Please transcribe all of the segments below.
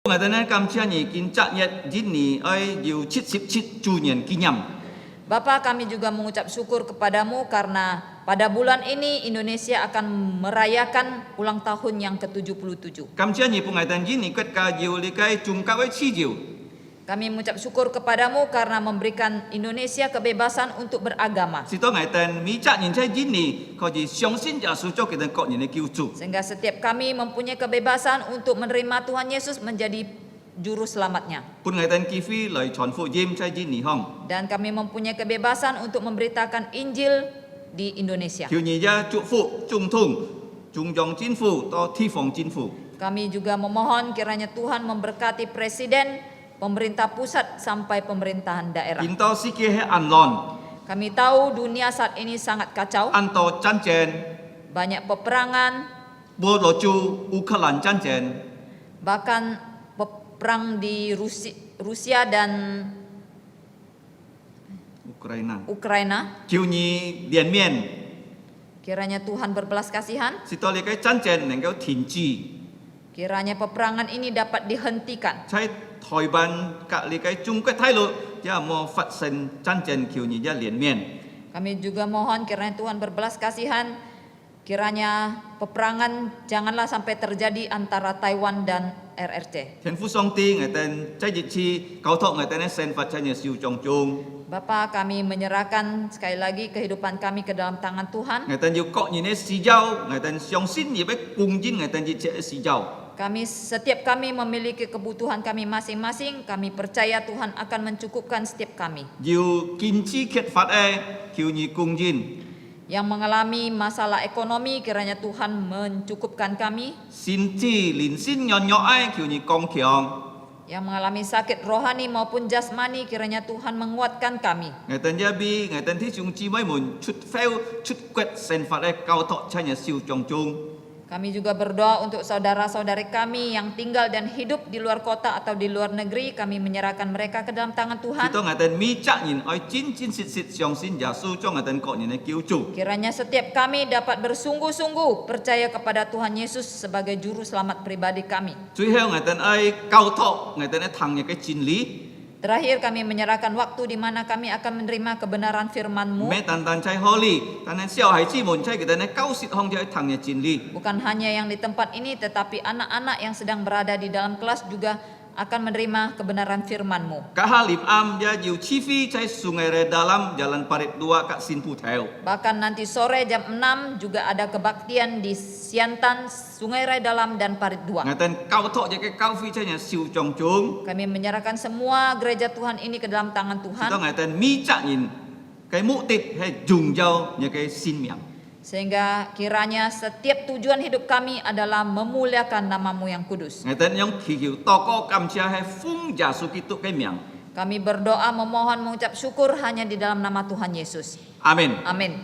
ngày nay cảm chia nhị kiến chắc nhật jin ni ai diu 77 chu niên kỷ niệm. Bapa, kami juga mengucap syukur kepadamu karena pada bulan ini Indonesia akan merayakan ulang tahun yang ke-77. Cảm chia nhị phụ ngày nay jin ni quét ca diu li kai chung ka wei chi diu. Kami mengucap syukur kepadamu karena memberikan Indonesia kebebasan untuk beragama. Sito ngày nay mi chắc nhìn chai jin ni ko ji xiong xin ja su cho kita ko ni kiu chu. Sehingga setiap kami mempunyai kebebasan untuk menerima Tuhan Yesus menjadi juru selamatnya. Pun ngày nay ki phi lời chọn phụ jim chai jin ni hong. Dan kami mempunyai kebebasan untuk memberitakan Injil di Indonesia. Kiu ni ja chu phụ chung thung chung jong jin phụ to thi phong jin phụ. Kami juga memohon kiranya Tuhan memberkati presiden, pemerintah pusat sampai pemerintahan daerah. Kin to si ke he an lon. Kami tahu dunia saat ini sangat kacau. An to chan chen. Banyak peperangan, Bo lo chu Ukraine chan chen. bahkan perang di Rusia dan Ukraina. Kiu ni Lian Mian. Kiranya Tuhan berbelas kasihan. Sito li kai chan chen neng kau tin chi. Kiranya peperangan ini dapat dihentikan. Chai thoi ban ka li kai chung quét thái lộ ya mo phát sinh chan chen kiu ni ja Lian Mian. Kami juga mohon kiranya Tuhan berbelas kasihan. Kiranya peperangan janganlah sampai terjadi antara Taiwan dan RRC. Thiên phú song ti ngày tên trái dịch chi cầu thọ ngày tên sen phát chai ni siu chong chung. Bapa, kami menyerahkan sekali lagi kehidupan kami ke dalam tangan Tuhan. Ngày tên yêu cọ ni ne si giao ngày tên xiong xin ni bek cùng jin ngày tên ji che si giao. Setiap kami memiliki kebutuhan kami masing-masing. Kami percaya Tuhan akan mencukupkan setiap kami. Diu kim chi kiet phát e kiu ni cùng jin. Yang mengalami masalah ekonomi, kiranya Tuhan mencukupkan kami. Sin chi lin sin nyon nyo ai kiu ni kong kiong. Yang mengalami sakit rohani maupun jasmani, kiranya Tuhan menguatkan kami. Ngày tên gia bi ngày tên thi chung chi mấy mun chút phèo chút quét sen phát e cầu thọ chai ni siu chong chung. Kami juga berdoa untuk saudara-saudari kami yang tinggal dan hidup di luar kota atau di luar negeri. Kami menyerahkan mereka ke dalam tangan Tuhan. Sito ngày tên mi chắc nhìn ai chin chin sit sit xiong xin ja su cho ngày tên cọ ni ne kiu chu. Kiranya setiap kami dapat bersungguh-sungguh percaya kepada Tuhan Yesus sebagai juru selamat pribadi kami. Chui heo ngày tên ai cầu thọ ngày tên thằng như cái chin lý. Terakhir, kami menyerahkan waktu di mana kami akan menerima kebenaran firman-Mu. Mẹ tan tan chai holy, tan tan xiao hai chi mun chai kita ne kau sit hong chai thang nya chin li. Bukan hanya yang di tempat ini, tetapi anak-anak yang sedang berada di dalam kelas juga akan menerima kebenaran firman-Mu. Ka halip am ja jiu chi fi chai sungai re dalam jalan parit 2 kat sin pu theo. Bahkan nanti sore jam 6 juga ada kebaktian di Siantan, Sungai Rai Dalam dan Parit 2. Ngày tên kau thọ ja cái kau fi chai nya siu chong chung. Kami menyerahkan semua gereja Tuhan ini ke dalam tangan Tuhan. Sito ngày tên mi chắc nhìn cái mũ tịt hay dùng dao như cái xin miệng. Sehingga kiranya setiap tujuan hidup kami adalah memuliakan nama-Mu yang kudus. Ngày tên yang khi kiu to ko kam chia hay phung ja su kitu cái miệng. Kami berdoa memohon mengucap syukur hanya di dalam nama Tuhan Yesus. Amin. Amin.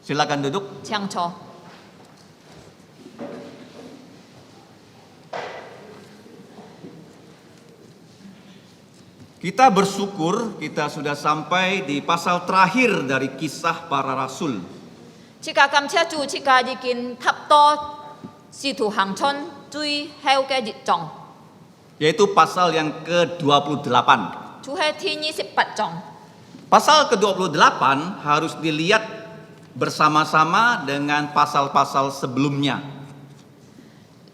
Silakan duduk. Chiang Cho. Kita bersyukur kita sudah sampai di pasal terakhir dari kisah para rasul. Chika kamcha chu chika jikin thapto situ hangchon cui heo ke jitong. Yaitu pasal yang ke-28. Chu he thi 28 chong. Pasal ke-28 harus dilihat bersama-sama dengan pasal-pasal sebelumnya.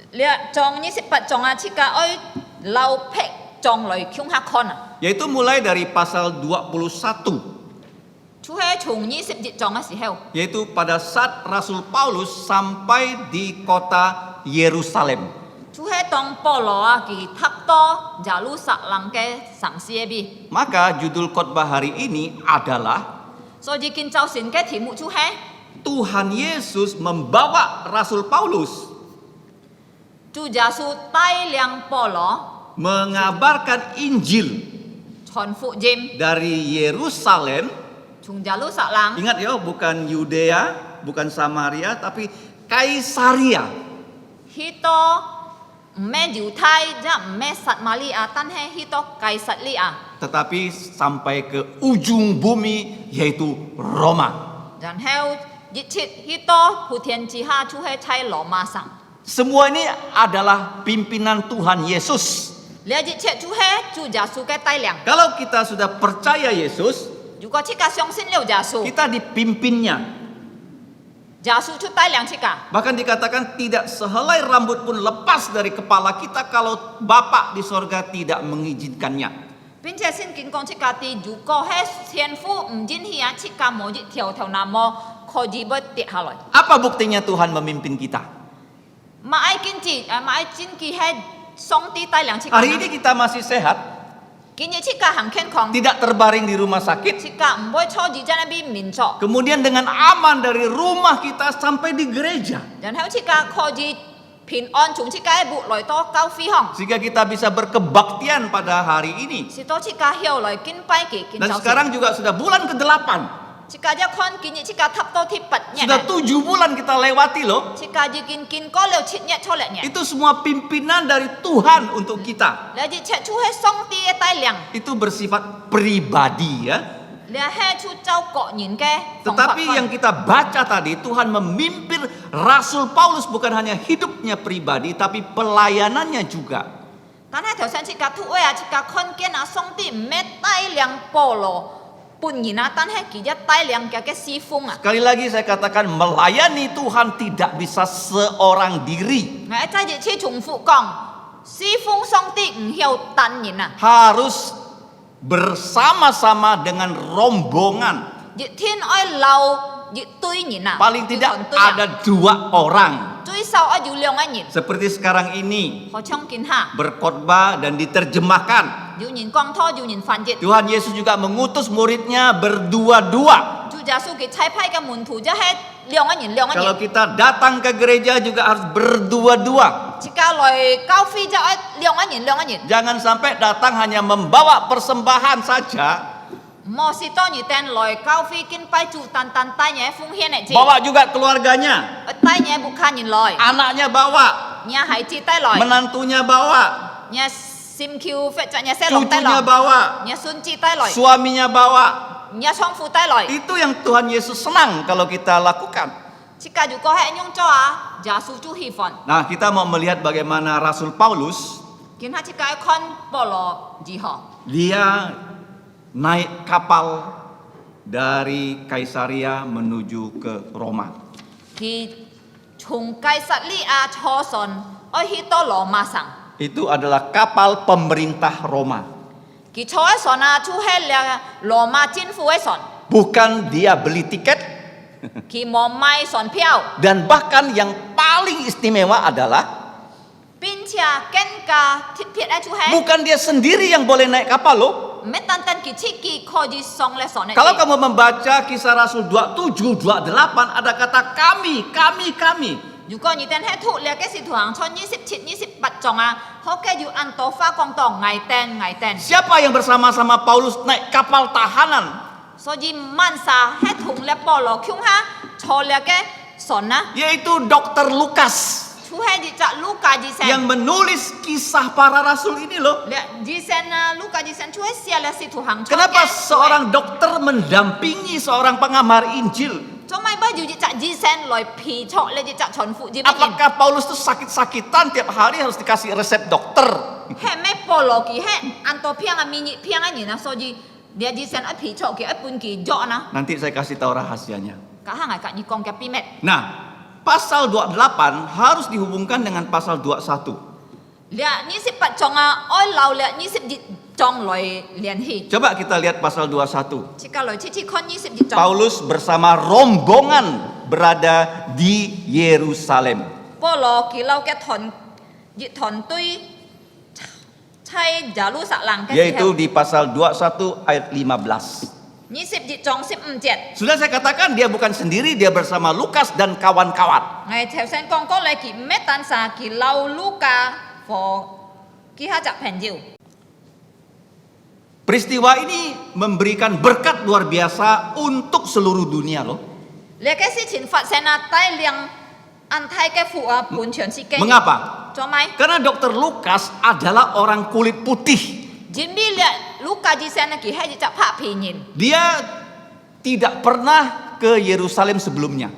Lihat chong 28 chong a chika oi lau pek chong loi kyung ha khon. Yaitu mulai dari pasal 21. Chu he chung 27 chong a si heo. Yaitu pada saat Rasul Paulus sampai di kota Yerusalem. Chu he tong polo a ki thapto jalu sak lang ke sang sie bi. Maka judul khotbah hari ini adalah So jikin chao sin ke thi mu chu he. Tuhan Yesus membawa Rasul Paulus Chu jasu tai liang polo mengabarkan Injil chon fu jim dari Yerusalem. chung jalu sak lang. Ingat ya, bukan Yudea, bukan Samaria, tapi Kaisaria. Hito me jiu thai ja me sat mali a tan he hito kai sat li a. Tetapi sampai ke ujung bumi, yaitu Roma. Dan heo jichit hito hu tian chi ha chu he chai lo ma sang. Semua ini adalah pimpinan Tuhan Yesus. Lia ji che chu he chu Yesu ke tai liang. Kalau kita sudah percaya Yesus, Juga cika xiong sin liu Yesu. kita dipimpinnya. Yesu chu tai liang cika. Bahkan dikatakan tidak sehelai rambut pun lepas dari kepala kita kalau Bapa di sorga tidak mengizinkannya. 并且聖經講即家啲，如果係天父唔允許啊，即家冇一條條那麼可以不跌下來。 Apa buktinya Tuhan memimpin kita? 馬愛堅持，馬愛堅持係上帝帶領即家。 Hari ini kita masih sehat, 今日即家行健康， tidak terbaring di rumah sakit. 即家唔會坐住喺那邊面坐， Kemudian dengan aman dari rumah kita sampai di gereja. 然後即家可以平安從即家一步來到教會行， Sehingga kita bisa berkebaktian pada hari ini. 是到即家後來敬拜嘅敬 Dan 教。 sekarang juga sudah bulan ke-8. 即家一看今日即家塔到貼八日， Sudah 7 bulan kita lewati loh. 即家已經見過了7日出嚟嘅。 Itu semua pimpinan dari Tuhan untuk kita. 你日赤出係上帝嘅帶領， Itu bersifat pribadi ya. 你係出走個人嘅方法 Tetapi yang kita baca tadi, Tuhan memimpin Rasul Paulus bukan hanya hidupnya pribadi, tapi pelayanannya juga. 但係頭先即家突圍啊，即家看見啊，上帝唔係帶領保羅本人啊，但係佢一帶領嘅侍奉啊。 Sekali lagi saya katakan, melayani Tuhan tidak bisa seorang diri. 我再一次重複講，侍奉上帝唔係單人啊， Harus bersama-sama dengan rombongan. 一天愛留一堆人啊， Paling 要 tidak 團隊啊 ada 2 orang. 最少啊要兩個人， Seperti sekarang ini, 好像見下， berkhotbah dan diterjemahkan. 有人講拖，有人翻譯。 Tuhan Yesus juga mengutus muridnya berdua-dua. 主耶穌佢差派嘅門徒就係兩個人，兩個 Kalau 人。 kita datang ke gereja juga harus berdua-dua. 即家來教會就係兩個人，兩個人。 Jangan sampai datang hanya membawa persembahan saja, 莫是當日訂來教會敬拜主，單單帶嘢奉獻嚟啫。 bawa juga keluarganya, 帶嘢不看人來， anaknya bawa, 嘢孩子帶來， menantunya bawa, 嘢心橋發作嘢細路帶 cucunya 來， bawa, 嘢孫子帶來， suaminya bawa. 嘢丈夫帶來。 Itu yang Tuhan Yesus senang kalau kita lakukan. 即家如果係用咗啊，耶穌就喜歡。 Nah, kita mau melihat bagaimana Rasul Paulus, 見下即家看保羅如何， dia naik kapal dari Kaisaria menuju ke Roma. 佢從該撒利亞坐船，愛去到羅馬城。 Itu adalah kapal pemerintah Roma. 佢坐喺船啊，出係了羅馬政府嘅船， Bukan dia beli tiket, 佢冇買船票。 dan bahkan yang paling istimewa adalah 並且更加特別嘅就係 bukan dia sendiri yang boleh naik kapal loh. 唔係單單佢自己可以上嚟船嘅。 Kalau kamu membaca Kisah Rasul 27, 28, ada kata kami. 如果你哋喺讀呢嘅使徒行傳27、28章啊，好嘅要按到花講到危定。 Siapa yang bersama-sama Paulus naik kapal tahanan? 所以曼莎喺同咧保羅傾下坐呢嘅船啊， Yaitu Dr. Lukas 出係就路加之神。 yang menulis kisah para rasul ini loh. 之前啊，路加之神出係寫了使徒行傳嘅。 Kenapa seorang dokter mendampingi seorang pengabar Injil? 做咩不要一隻之神來皮錯呢？一隻傳福音嘅人？ Apakah Paulus itu sakit-sakitan tiap hari harus dikasih resep dokter? 係咩保羅佢係按到偏啊面熱偏啊人啊，所以你之前一皮錯嘅一半佢咗啊， Nanti saya kasih tahu rahasianya. 家下係隔你講嘅秘密。 Nah, pasal 28 harus dihubungkan dengan pasal 21. 你28章啊，愛留你21章來聯繫。 Coba kita lihat pasal 21. 即刻來次看21章。 Paulus bersama rombongan berada di Yerusalem. 保羅佢留嘅團隊喺耶路撒冷嘅時 Yaitu 候， di pasal 21 ayat 15. 21章15節。 Sudah saya katakan dia bukan sendiri, dia bersama Lukas dan kawan-kawan. 我頭先講過咧，佢唔係單單佢留路加和其他隻朋友。 Peristiwa ini memberikan berkat luar biasa untuk seluruh dunia loh. 呢個事情發生啊，帶領安泰嘅父啊，本全世界。 Mengapa? 做咩？ Karena Dr. Lukas adalah orang kulit putih. 因為咧，路加之前咧，佢係一隻白皮人， Dia tidak pernah ke Yerusalem sebelumnya.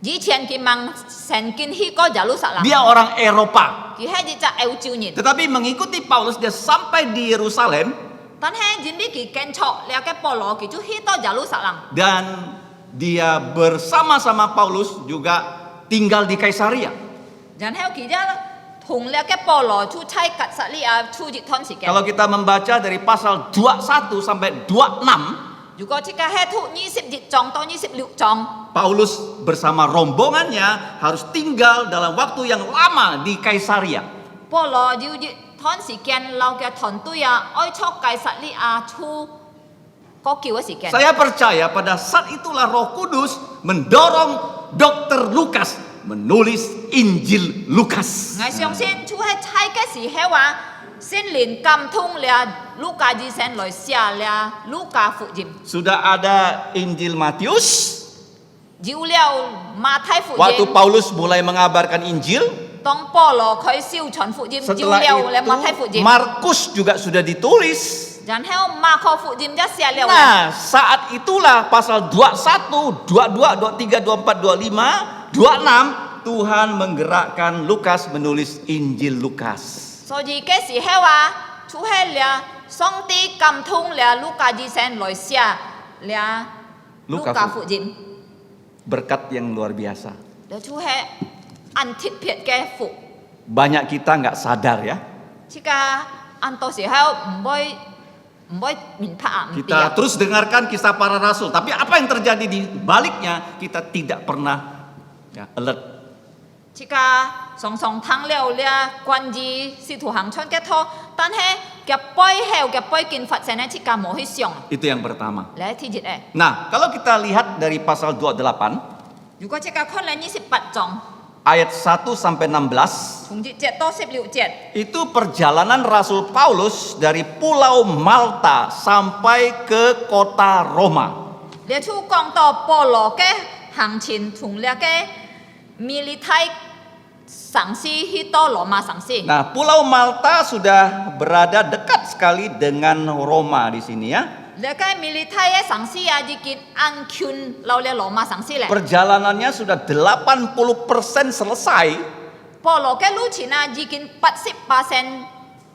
以前佢問曾經去過耶路撒冷， Dia orang Eropa. 佢係只歐洲人， Tetapi mengikuti Paulus, dia sampai di Yerusalem 但係因為佢跟錯了嘅保羅，佢就去到耶路撒冷。 dan dia bersama-sama Paulus juga tinggal di Kaisaria. 然後佢就同了嘅保羅出差格撒利亞出一段時間。 Kalau kita membaca dari pasal 21 sampai 26, 如果即個係讀21章到26章， Paulus bersama rombongannya harus tinggal dalam waktu yang lama di Kaisaria. 保羅要一段時間留嘅團隊啊，愛出格撒利亞出嗰叫嘅時間。 Saya percaya pada saat itulah Roh Kudus mendorong Dr. Lukas menulis Injil Lukas. 我相信出喺猜嘅時候話，聖靈感通了路加醫生來寫了路加福音， Sudah ada Injil Matius. 有了馬太福 Waktu 音。 Paulus mulai mengabarkan Injil, 當保羅佢宣傳福音，有 setelah 了咧馬太福 itu 音， Markus juga sudah ditulis. 然後馬可福音就寫了。 Nah, saat itulah pasal 21, 22, 23, 24, 25, 26 Tuhan menggerakkan Lukas menulis Injil Lukas. 所以嘅時候啊，出喺了上帝感通了路加醫生來寫了路加福音， Berkat yang luar biasa. 就出喺按貼片嘅福。 Banyak kita nggak sadar ya. 即個按到時候唔會明白啊，唔知 Kita 啊。 terus dengarkan kisah para rasul, tapi apa yang terjadi di baliknya kita tidak pernah ya, alert. 即個常常聽了了關於使徒行傳嘅套，但係嘅背後嘅背景發生咧，即個冇去想。 Itu yang pertama. 嚟睇住咧， Nah, kalau kita lihat dari pasal 28 如果即個看嚟28章， ayat 1 sampai 16, 從1節到16節， itu perjalanan Rasul Paulus dari Pulau Malta sampai ke kota Roma. 你處講到保羅嘅行程從呢個militer城市去到羅馬城市。 Nah, Pulau Malta sudah berada dekat sekali dengan Roma di sini ya. 呢個militer嘅城市啊，已經安全到了羅馬城市咧。 Perjalanannya sudah 80% selesai. 保羅嘅路程啊，已經80%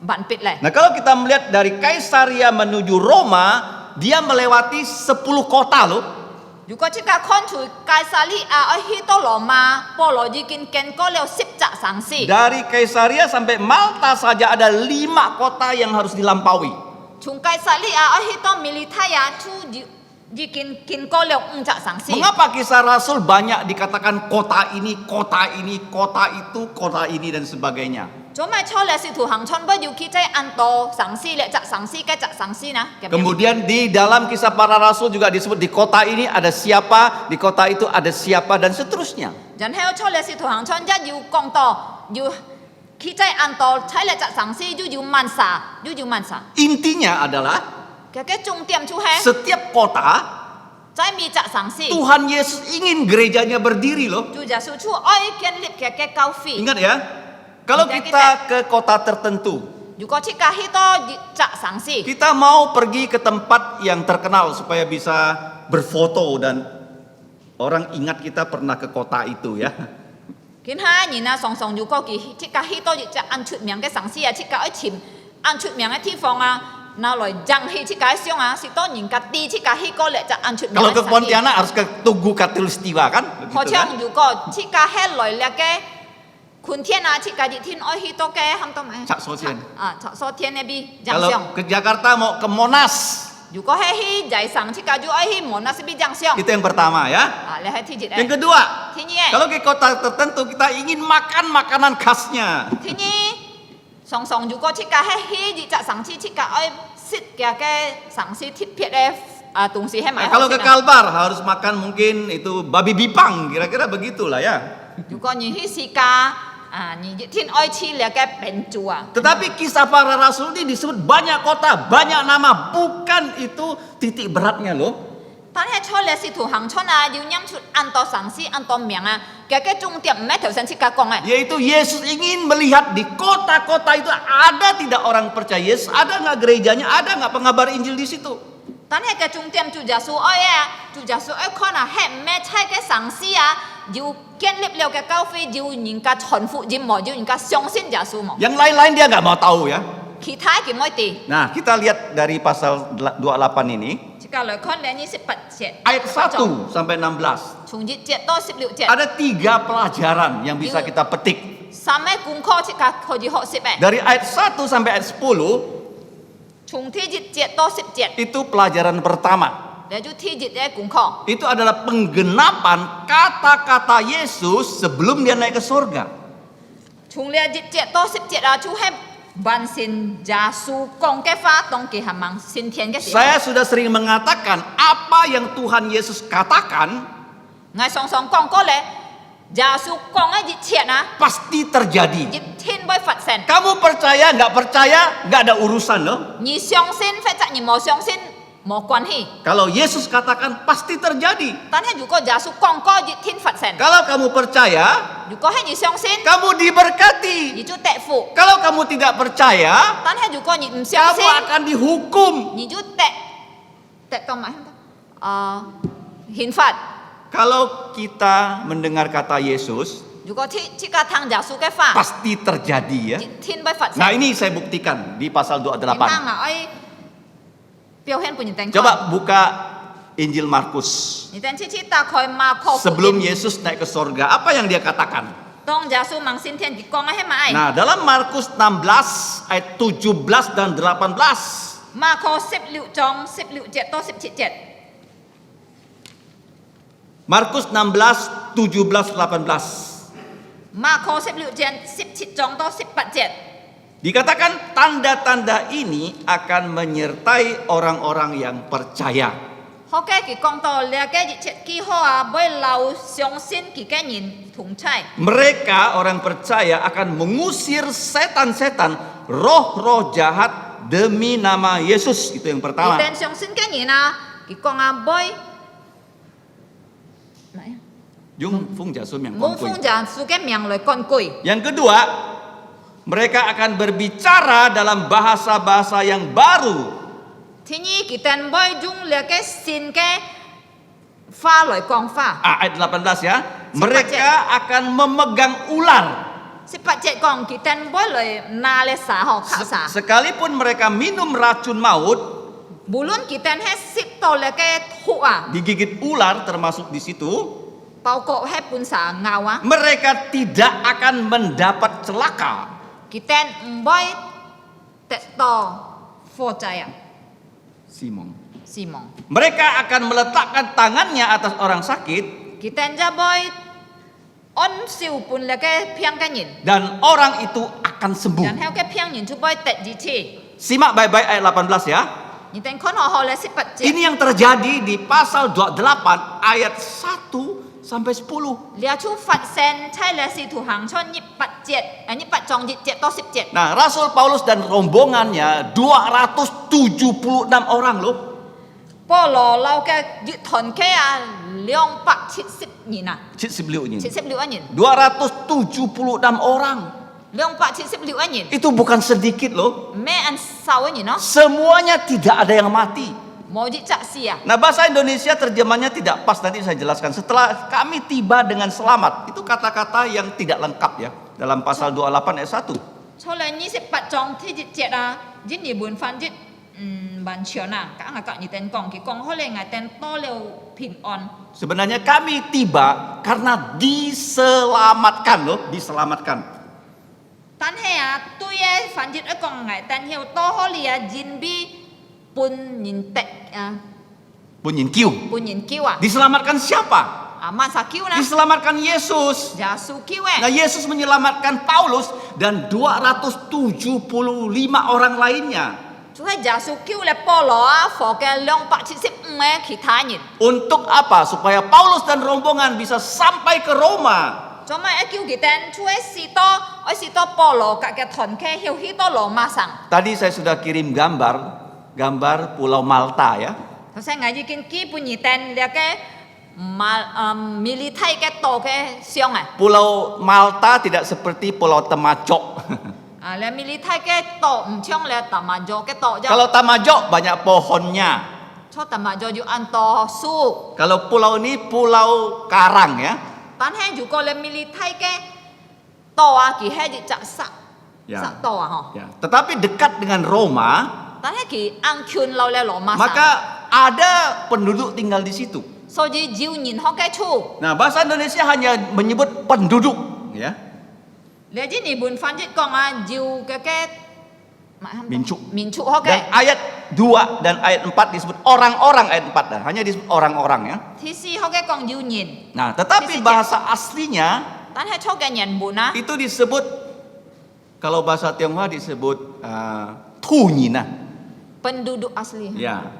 完畢咧。 Nah, kalau kita melihat dari Kaisaria menuju Roma, dia melewati 10 kota loh. 如果即個看出介撒利亞去到羅馬，保羅已經經過了10隻城市。 Dari Kaisaria sampai Malta saja ada 5 kota yang harus dilampaui. 從介撒利亞去到米利泰亞，已經經過了5隻城市。 Mengapa kisah Rasul banyak dikatakan kota ini, kota ini, kota itu, kota ini dan sebagainya? 做咩錯咧？使徒行傳不要去即係印度城市咧，隻城市嘅隻城市呢？ Kemudian di dalam kisah para rasul juga disebut di kota ini ada siapa, di kota itu ada siapa dan seterusnya. 然後錯咧，使徒行傳一要講到要去即係印度睇咧隻城市，要曼莎，要曼莎。 Intinya adalah 嘅重點就係 setiap kota 在每隻城市， Tuhan Yesus ingin gerejanya berdiri loh. 就耶穌出愛建立嘅教會。 Ingat ya, kalau kita ke kota tertentu, 如果即係去到一隻城市， kita mau pergi ke tempat yang terkenal supaya bisa berfoto dan orang ingat kita pernah ke kota itu ya. 見下人啊，常常如果佢即係去到一隻按出名嘅城市啊，即係一潛按出名嘅地方啊，拿來爭氣即係上啊，是當人家啲即係去過嚟隻按出名 Kalau 嘅 ke 城市。 Pontianak harus ke Tugu Katulistiwa kan? 好 Begitu 像 kan? 如果即係喺來咧嘅昆天啊，即係熱天愛去到嘅喊到咩？ Cak Sotian. 啊，拆所天呢邊獎 Kalau 上。 ke Jakarta mau ke Monas, 如果係去在上，即係就愛去門那邊獎上。 itu yang pertama ya. 啊，你係天熱 Yang 誒。 kedua, 天熱。 kalau ke kota tertentu kita ingin makan makanan khasnya. 天熱，常常如果即係喺去熱隻城市，即係愛食嘅城市特別嘅啊東西係咪 Nah, kalau ke Kalbar harus makan mungkin itu babi bipang, kira-kira begitulah ya. 如果你去試家啊，你熱天愛吃咧嘅餅煮啊。 Tetapi kisah para rasul ini disebut banyak kota, banyak nama, bukan itu titik beratnya loh. 但係出嚟使徒行傳啊，要念出按到城市、按到名啊，嘅重點唔係頭先即刻講嘅。 Yaitu Yesus ingin melihat di kota-kota itu ada tidak orang percaya Yesus, ada nggak gerejanya, ada nggak pengabar Injil di situ. 但係嘅重點就耶穌愛啊，就耶穌愛看啊，係唔係喺嘅城市啊，要建立了嘅教會，要人家傳福音冇，要人家相信耶穌冇。 Yang lain-lain dia nggak mau tahu ya. 其他嘅冇啲。 Nah, kita lihat dari pasal 28 ini, 即刻來看第28節， ayat 1 sampai 16. 從1節到16節， Ada 3 pelajaran yang bisa kita petik. 三個功課即刻可以學習嘅。 Dari ayat 1 sampai ayat 10, 從第1節到10節， itu pelajaran pertama. 你就第1嘅功課。 Itu adalah penggenapan kata-kata Yesus sebelum dia naik ke surga. 從呢1節到10節啊，就係完成耶穌講嘅話，當佢係望升天嘅時候。 Saya sudah sering mengatakan apa yang Tuhan Yesus katakan 我常常講過咧，耶穌講嘅一切啊， pasti terjadi. 一天會發生。 Kamu percaya nggak ada urusan loh. 你相信或者你冇相信冇關係， Kalau Yesus katakan pasti terjadi. 但係如果耶穌講過一天發生， Kalau kamu percaya, 如果係你相信， kamu diberkati. 你就得福； Kalau kamu tidak percaya, 但係如果你唔相 kamu 信， akan dihukum. 你就得幹嘛？刑罰。 Kalau kita mendengar kata Yesus, 如果即個聽耶穌嘅話， pasti terjadi ya. 一天會發生。 Nah, ini saya buktikan di pasal 28. 表現俾你聽。 Coba buka Injil Markus. 你等次打開馬可福 Sebelum 音， Yesus naik ke surga, apa yang dia katakan? 當耶穌望升天，佢講嘅係乜？ Nah, dalam Markus 16 ayat 17 dan 18. 馬可16章16節到17節。 Markus 16, 17, 18. 馬可16章17章到18節。 Dikatakan tanda-tanda ini akan menyertai orang-orang yang percaya. 好嘅，佢講到呢個一切記號啊，會留相信佢嘅人同在。 Mereka orang percaya akan mengusir setan-setan, roh-roh jahat demi nama Yesus. Itu yang 佢 pertama. 哋相信嘅人啊，佢講啊，會 Yung Fung Jasum yang 蒙 kongkui. 奉耶穌嘅名來趕鬼。 Yang kedua, mereka akan berbicara dalam bahasa-bahasa yang baru. 第二，佢哋會用呢個新嘅話來講話。 Ayat 18 ya. Mereka akan memegang ular. 18節講，佢哋會來拿嚟殺學卡殺。 Sekalipun mereka minum racun maut, 無論佢哋係食到呢個毒啊， digigit ular termasuk di situ, 包括係本殺咬啊， mereka tidak akan mendapat celaka. 佢哋唔會得到禍災啊， Simon. 死亡。 Mereka akan meletakkan tangannya atas orang sakit 佢哋就會按照本呢個病嘅人， dan orang itu akan sembuh. 然後嘅病人就會得醫治。 Simak baik-baik ayat 18 ya. 你哋看好咧18節， Ini yang terjadi di pasal 28 ayat 1 sampai 10. 呢處發生喺呢使徒行傳18節，18章1節到10節。 Nah, Rasul Paulus dan rombongannya 276 orang loh. 保羅留嘅月團契啊，270人啊， 76 ini. 76人， 276 orang. 276人， Itu bukan sedikit loh. 咩人少嘅人咯， Semuanya tidak ada yang mati. 冇啲責事啊。 Nah, bahasa Indonesia terjemahnya tidak pas, nanti saya jelaskan. Setelah kami tiba dengan selamat. Itu kata-kata yang tidak lengkap ya. Dalam pasal 28 ayat 1. 出嚟28章第1節啊，日本翻譯完全啊，講下講你哋講，佢講好咧，我哋多了平安。 Sebenarnya kami tiba karena diselamatkan loh. Diselamatkan. 但係啊，對嘅翻譯一講，我哋要多好咧啊，人比半人得啊， Bunyin kiu. 半人叫啊， Diselamatkan siapa? 啊，masa叫呢？ Diselamatkan Yesus. 耶穌叫 Nah, 嘅， Yesus menyelamatkan Paulus dan 275 orang lainnya 就係耶穌叫咧保羅啊，和嘅275嘅其他人， untuk apa? Supaya Paulus dan rombongan bisa sampai ke Roma. 做咩一叫佢哋出去士多保羅嘅團契要去到羅馬城。 Tadi saya sudah kirim gambar Pulau Malta ya. 頭先我已經基本二定呢個militer嘅島嘅相啊， Pulau Malta tidak seperti Pulau Temajok. 啊，呢 militer嘅島唔像呢大馬洲嘅島啫， Kalau Temajok banyak pohonnya. 出大馬洲要按島樹， Kalau pulau ini pulau karang ya. 但係如果你military嘅多啊，佢係就殺 Ya. 殺多啊嗬。 Ya, tetapi dekat dengan Roma, 但係佢安全落嚟羅馬省， maka ada penduduk tinggal di situ. 所以要人學嘅處。 Nah, bahasa Indonesia hanya menyebut penduduk, ya. 你知日本翻譯講啊，要嘅民族。民族學 Dan 嘅， ayat 2 dan ayat 4 disebut orang-orang ayat 4 dah, hanya disebut orang-orang ya. ที四學嘅講要人， Nah, tetapi bahasa aslinya 但係錯嘅人本啊， itu disebut kalau bahasa Tionghoa disebut tunyina. penduduk asli. Ya.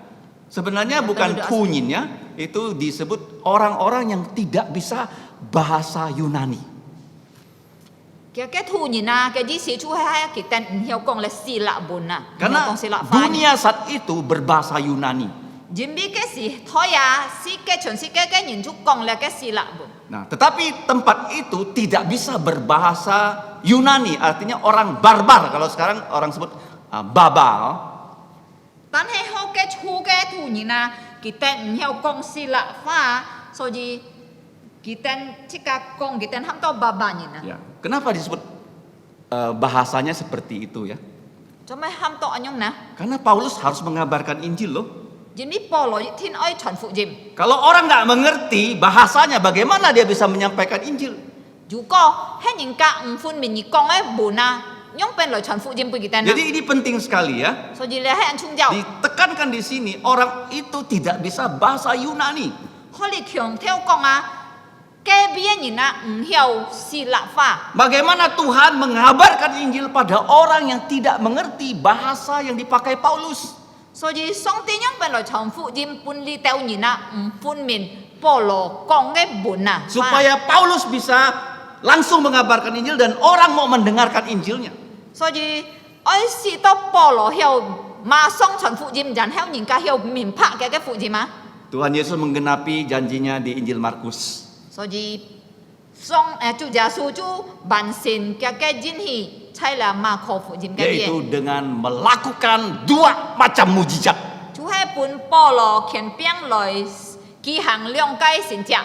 Sebenarnya Ya, bukan penduduk asli. tunyinya, itu disebut orang-orang yang tidak bisa bahasa Yunani. 嘅土人啊，嘅啲事處係佢哋唔曉講咧希臘文啊，唔曉 Karena 講希臘話。 dunia saat itu berbahasa Yunani. 準備嘅時，台啊，世界全世界嘅人都講咧嘅希臘文。 Nah, tetapi tempat itu tidak bisa berbahasa Yunani, artinya orang barbar. Kalau sekarang orang sebut baba. 但係學嘅處嘅土人啊，佢哋唔曉講希臘話，所以佢哋即刻講佢哋喊到爸爸人啊。 Ya. Kenapa disebut bahasanya seperti itu ya? 做咩喊到安樣呢？ Karena Paulus harus mengabarkan Injil loh. 準備保羅天愛傳福音。 Kalau orang nggak mengerti bahasanya, bagaimana dia bisa menyampaikan Injil? 如果係人家唔分明而講嘅文啊，用邊來傳福音俾佢哋呢？ Jadi ini penting sekali ya. 所以你係人傳教， Ditekankan di sini orang itu tidak bisa bahasa Yunani. 可你強調講啊，嘅邊人啊唔曉希臘話。 Bagaimana Tuhan mengabarkan Injil pada orang yang tidak mengerti bahasa yang dipakai Paulus? 所以上帝用邊來傳福音俾你哋人啊唔分明保羅講嘅文啊， Supaya Paulus bisa langsung mengabarkan Injil dan orang mau mendengarkan Injilnya. 所以愛是到保羅曉馬上傳福音，然後人家曉明白嘅福音啊。 Tuhan Yesus menggenapi janjinya di Injil Markus. 所以主耶穌就完成嘅應許，在了馬可福音嘅嘢。 Yaitu dengan melakukan 2 macam mujizat. 就係本保羅權柄來舉行兩解神蹟。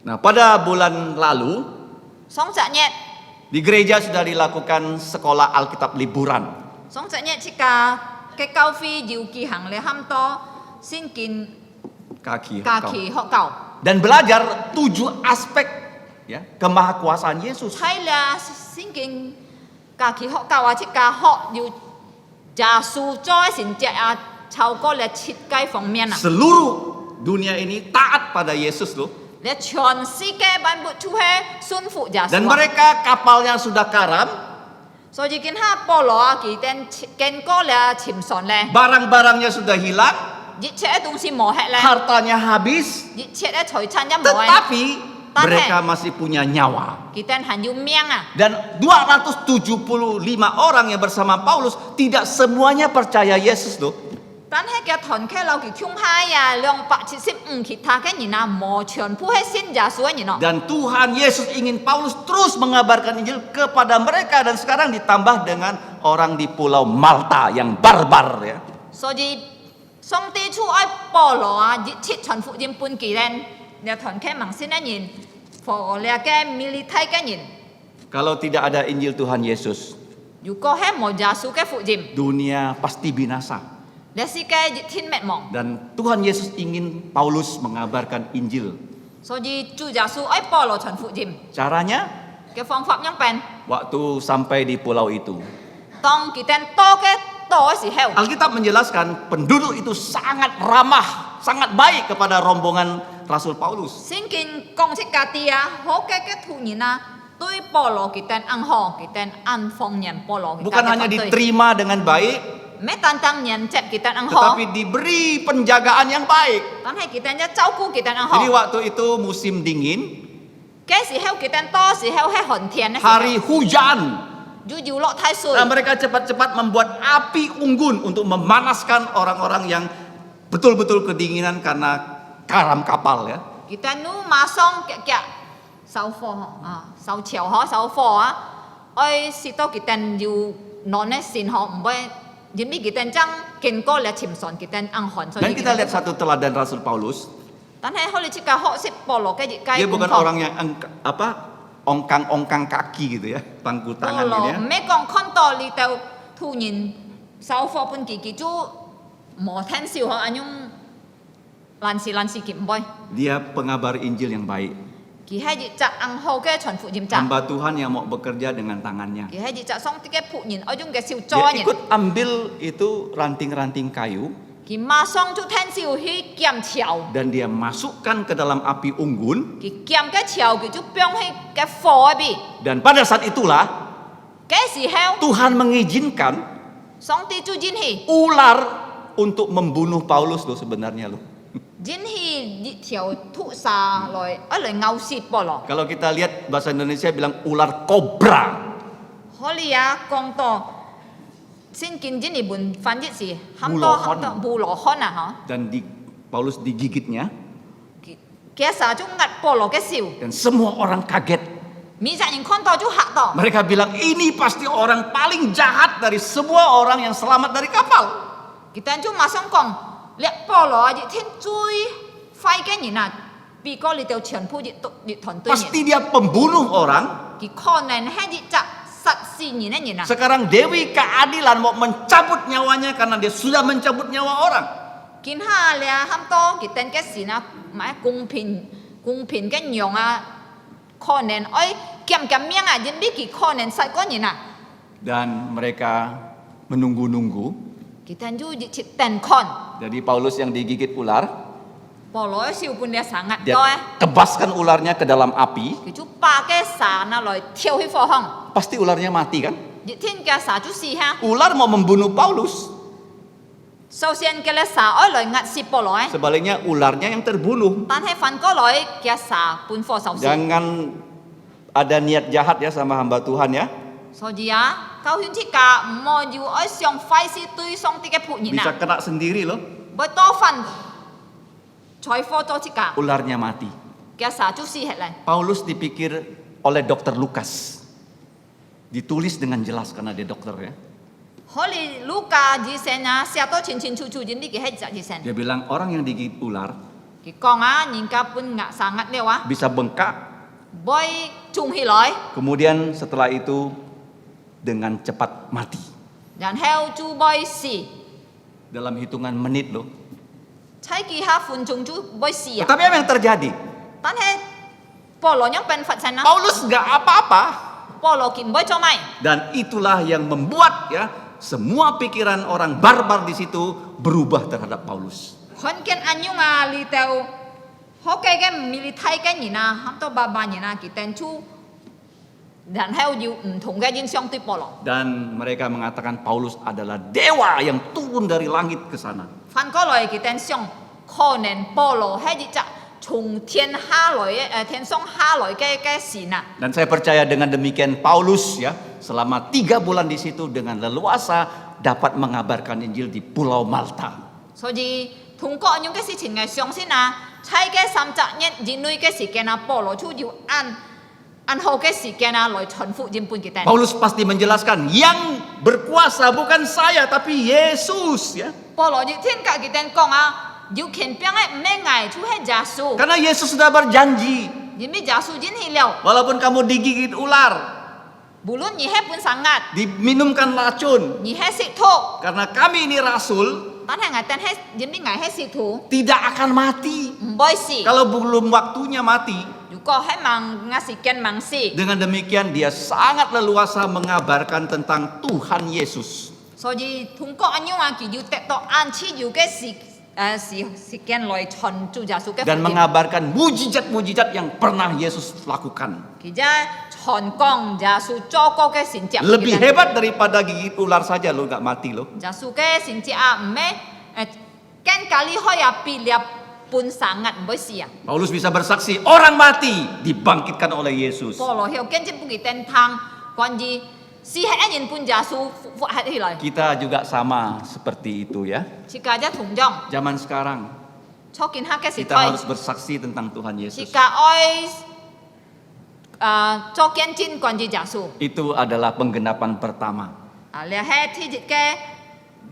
Nah, pada bulan lalu 上十日， di gereja sudah dilakukan sekolah Alkitab liburan. 上十日即個嘅教會要舉行咧，喊多先見 Kaki. 假期學教。 Dan belajar 7 aspek ya kemahakuasaan Yesus. 喺咧先見假期學教啊，即個學要耶穌在神蹟啊，超過咧7個方面啊。 Seluruh dunia ini taat pada Yesus loh. 咧全世界萬物都係信服耶穌 Dan 啊。 mereka kapalnya sudah karam, 所以見下保羅啊，佢哋經過咧潛船咧， barang-barangnya sudah hilang, 一切嘅東西冇吃咧， hartanya habis, 一切嘅財產一冇嘅， tetapi Tahan. mereka masih punya nyawa. 佢哋還要命啊！ Dan 275 orang yang bersama Paulus tidak semuanya percaya Yesus loh. 但係嘅團契留佢衝開啊，275其他嘅人啊，冇全部係信耶穌嘅人咯。 Dan Tuhan Yesus ingin Paulus terus mengabarkan Injil kepada mereka dan sekarang ditambah dengan orang di Pulau Malta yang barbar ya. 所以上帝出愛保羅啊，熱切傳福音本佢哋，你團契盲信嘅人，和你嘅military嘅人， Kalau tidak ada Injil Tuhan Yesus, 如果係冇耶穌嘅福音， dunia pasti binasa. 你世界熱天滅亡。 Dan Tuhan Yesus ingin Paulus mengabarkan Injil. 所以主耶穌愛保羅傳福音 Caranya 嘅方法樣變， waktu sampai di pulau itu. 當佢哋多嘅時候， Alkitab menjelaskan penduduk itu sangat ramah, sangat baik kepada rombongan Rasul Paulus. 聖經講出家啲啊，好嘅土人啊，對保羅佢哋安好，佢哋安放人保羅。 Bukan hanya diterima dengan baik, 唔係單單人接佢哋安好， tetapi diberi penjagaan yang baik. 但係佢哋一照顧佢哋安好。 Jadi waktu itu musim dingin, 嘅時候佢哋多時候係寒天嘅時候， hari hujan. 要落太水。 Nah, mereka cepat-cepat membuat api unggun untuk memanaskan orang-orang yang betul-betul kedinginan karena karam kapal ya. 佢哋nu馬上嘅收火啊，收潮嗬，收火啊，愛試到佢哋要攞呢線嗬，唔會。因為kita jang ken ko lihat Simpson kita ang hon. Dan kita lihat satu teladan Rasul Paulus. 但係我哋即個學識保羅嘅熱雞 Dia bukan orang yang ongkang-ongkang kaki gitu ya, pangku 保 tangan 羅 gitu 唔 ya. 係講看到你就突然手貨本記就冇聽笑嗬，咁樣爛事件唔會。 Dia pengabar Injil yang baik. 佢係熱責硬號嘅傳福音責， Hamba Tuhan yang mau bekerja dengan tangannya. 佢係熱責雙啲嘅僕人，嗰種嘅小 Dia 災人， ikut ambil itu ranting-ranting kayu 佢馬上就聽笑去劍橋， dan dia masukkan ke dalam api unggun. 佢劍嘅橋佢就放喺嘅火入邊。 Dan pada saat itulah 嘅時候， Tuhan mengizinkan 上帝就引起 ular untuk membunuh Paulus loh sebenarnya loh. 引起一條屠殺來咬死保羅。 Kalau kita lihat bahasa Indonesia bilang ular kobra. 可以啊，講到聖經呢本翻譯是很 布 多 羅漢。 布羅漢啊， Dan Paulus digigitnya 嗬，其實就壓保羅嘅笑， dan semua orang kaget. 每隻人看到就嚇到。 Mereka bilang ini pasti orang paling jahat dari semua orang yang selamat dari kapal. Kita就馬上講，你保羅熱天最快嘅人啊，別個你就全部熱團隊人， Pasti dia pembunuh orang. 佢可能係熱責殺死人嘅人啊。 Sekarang Dewi Keadilan mau mencabut nyawanya karena dia sudah mencabut nyawa orang. 見下你啊，咁多佢等嘅事啊，買公平嘅樣啊，可能愛劍命啊，因為佢可能殺個人啊。 Dan mereka menunggu-nunggu. Kita就熱切等看， Jadi Paulus yang digigit ular, 保羅笑半日sangat dia多， tebaskan ularnya ke dalam api. 佢就把嘅沙拿來跳去火坑， Pasti ularnya mati kan? 熱天嘅沙就死下。 Ular mau membunuh Paulus. 首先嘅咧沙愛來壓死保羅， Sebaliknya ularnya yang terbunuh. 但係反過來嘅沙半火受死。 Jangan ada niat jahat ya sama hamba Tuhan ya. 所以啊，教勸之家唔好要愛上費事對上帝嘅僕人 Bisa 啊， kena sendiri loh. 唔好多份財貨咗之家 Ularnya mati. 嘅沙就死hết嚟。 Paulus dipikir oleh dokter Lukas. Ditulis dengan jelas karena dia dokter ya. 可你路加醫生啊，寫到清清楚楚，呢啲係隻醫生。 Dia bilang orang yang digigit ular 佢講啊，人家半壓沙壓了啊， bisa bengkak. 唔會中起來， Kemudian setelah itu dengan cepat mati. 然後就會死。 Dalam hitungan menit loh. 猜幾下分鐘就會死啊！ Tapi apa yang terjadi? 但係保羅yang變發生啦， Paulus nggak apa-apa. 保羅佢唔會做咩？ Dan itulah yang membuat ya semua pikiran orang barbar di situ berubah terhadap Paulus. 看見安樣啊，你就學嘅唔係你睇嘅人啊，很多爸爸人啊，佢哋就然後要唔同嘅印象對保羅。 Dan mereka mengatakan Paulus adalah dewa yang turun dari langit ke sana. 反過來佢哋想，可能保羅係一隻從天下來嘅天上下來嘅神啊。 Dan saya percaya dengan demikian Paulus ya selama 3 bulan di situ dengan leluasa dapat mengabarkan Injil di Pulau Malta. 所以通過安樣嘅事情係相信啊，猜嘅30日人類嘅時間啊，保羅就要按好嘅時間啊來傳福音俾佢哋。 Paulus pasti menjelaskan yang berkuasa bukan saya tapi Yesus ya. 保羅亦天格佢哋講啊，要權柄嘅唔係捱，就係耶穌， Karena Yesus sudah berjanji, 因為耶穌引起了， walaupun kamu digigit ular, 無論你係本身壓， diminumkan racun, 你係食土， karena kami ini rasul 但係捱但係因為捱係食土， tidak akan mati 唔會死。 kalau belum waktunya mati. 如果係盲嘅時間盲死， Dengan demikian dia sangat leluasa mengabarkan tentang Tuhan Yesus. 所以通過安樣啊，佢要得到安置要嘅時間來傳主耶穌嘅 Dan 福音。 mengabarkan mujizat-mujizat yang pernah Yesus lakukan. 佢就傳講耶穌做過嘅神蹟， Lebih hebat daripada gigit ular saja lo nggak mati lo. 耶穌嘅神蹟啊，唔係跟咖喱開啊，別粒半生壓唔會死啊。 Paulus bisa bersaksi orang mati dibangkitkan oleh Yesus. 保羅又跟住不佢登堂，關於死係一人半耶穌復活起來， Kita juga sama seperti itu ya. 世界一同樣， Zaman sekarang 初見黑嘅時 kita 代， harus bersaksi tentang Tuhan 世 Yesus. 界愛做見證關於耶穌。 Itu adalah penggenapan pertama. 啊，你係天日嘅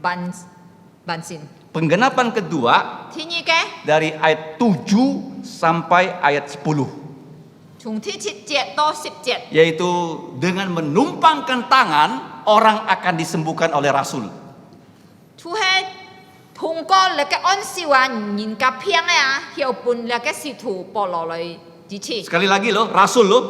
萬善， Penggenapan kedua 天意嘅， dari ayat 7 sampai ayat 10. 從第7節到10節， Yaitu dengan menumpangkan tangan orang akan disembuhkan oleh rasul. 就係通過你嘅安笑啊，人家偏啊，後半你嘅使徒保羅來支持， Sekali lagi loh, rasul loh.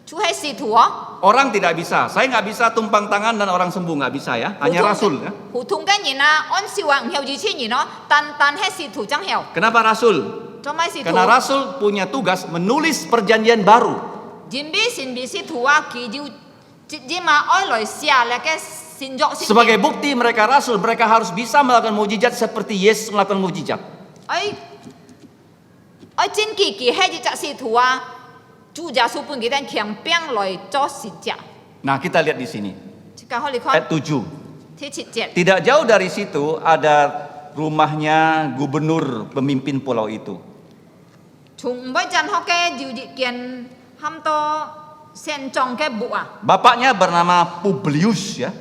就係使徒哦。 Orang tidak bisa. Saya nggak bisa tumpang tangan dan orang sembuh, nggak bisa ya. Hanya rasul ya. 普通嘅人啊，安笑啊，唔後支持人咯，但係使徒真後， Kenapa rasul? 做咩使徒？ Karena rasul punya tugas menulis perjanjian baru. 人比神比使徒啊，佢就直接嘛愛來寫你嘅新約聖經。 Sebagai bukti mereka rasul, mereka harus bisa melakukan mujizat seperti Yesus melakukan mujizat. 愛真記佢係一隻使徒啊，主耶穌本佢哋強兵來做使者。 Nah, kita lihat di sini. 即刻可以看 Ayat 7. 第7節。 Tidak jauh dari situ ada rumahnya gubernur pemimpin pulau itu. 從每陣學嘅要一件喊到現狀嘅部啊， Bapaknya bernama Publius ya.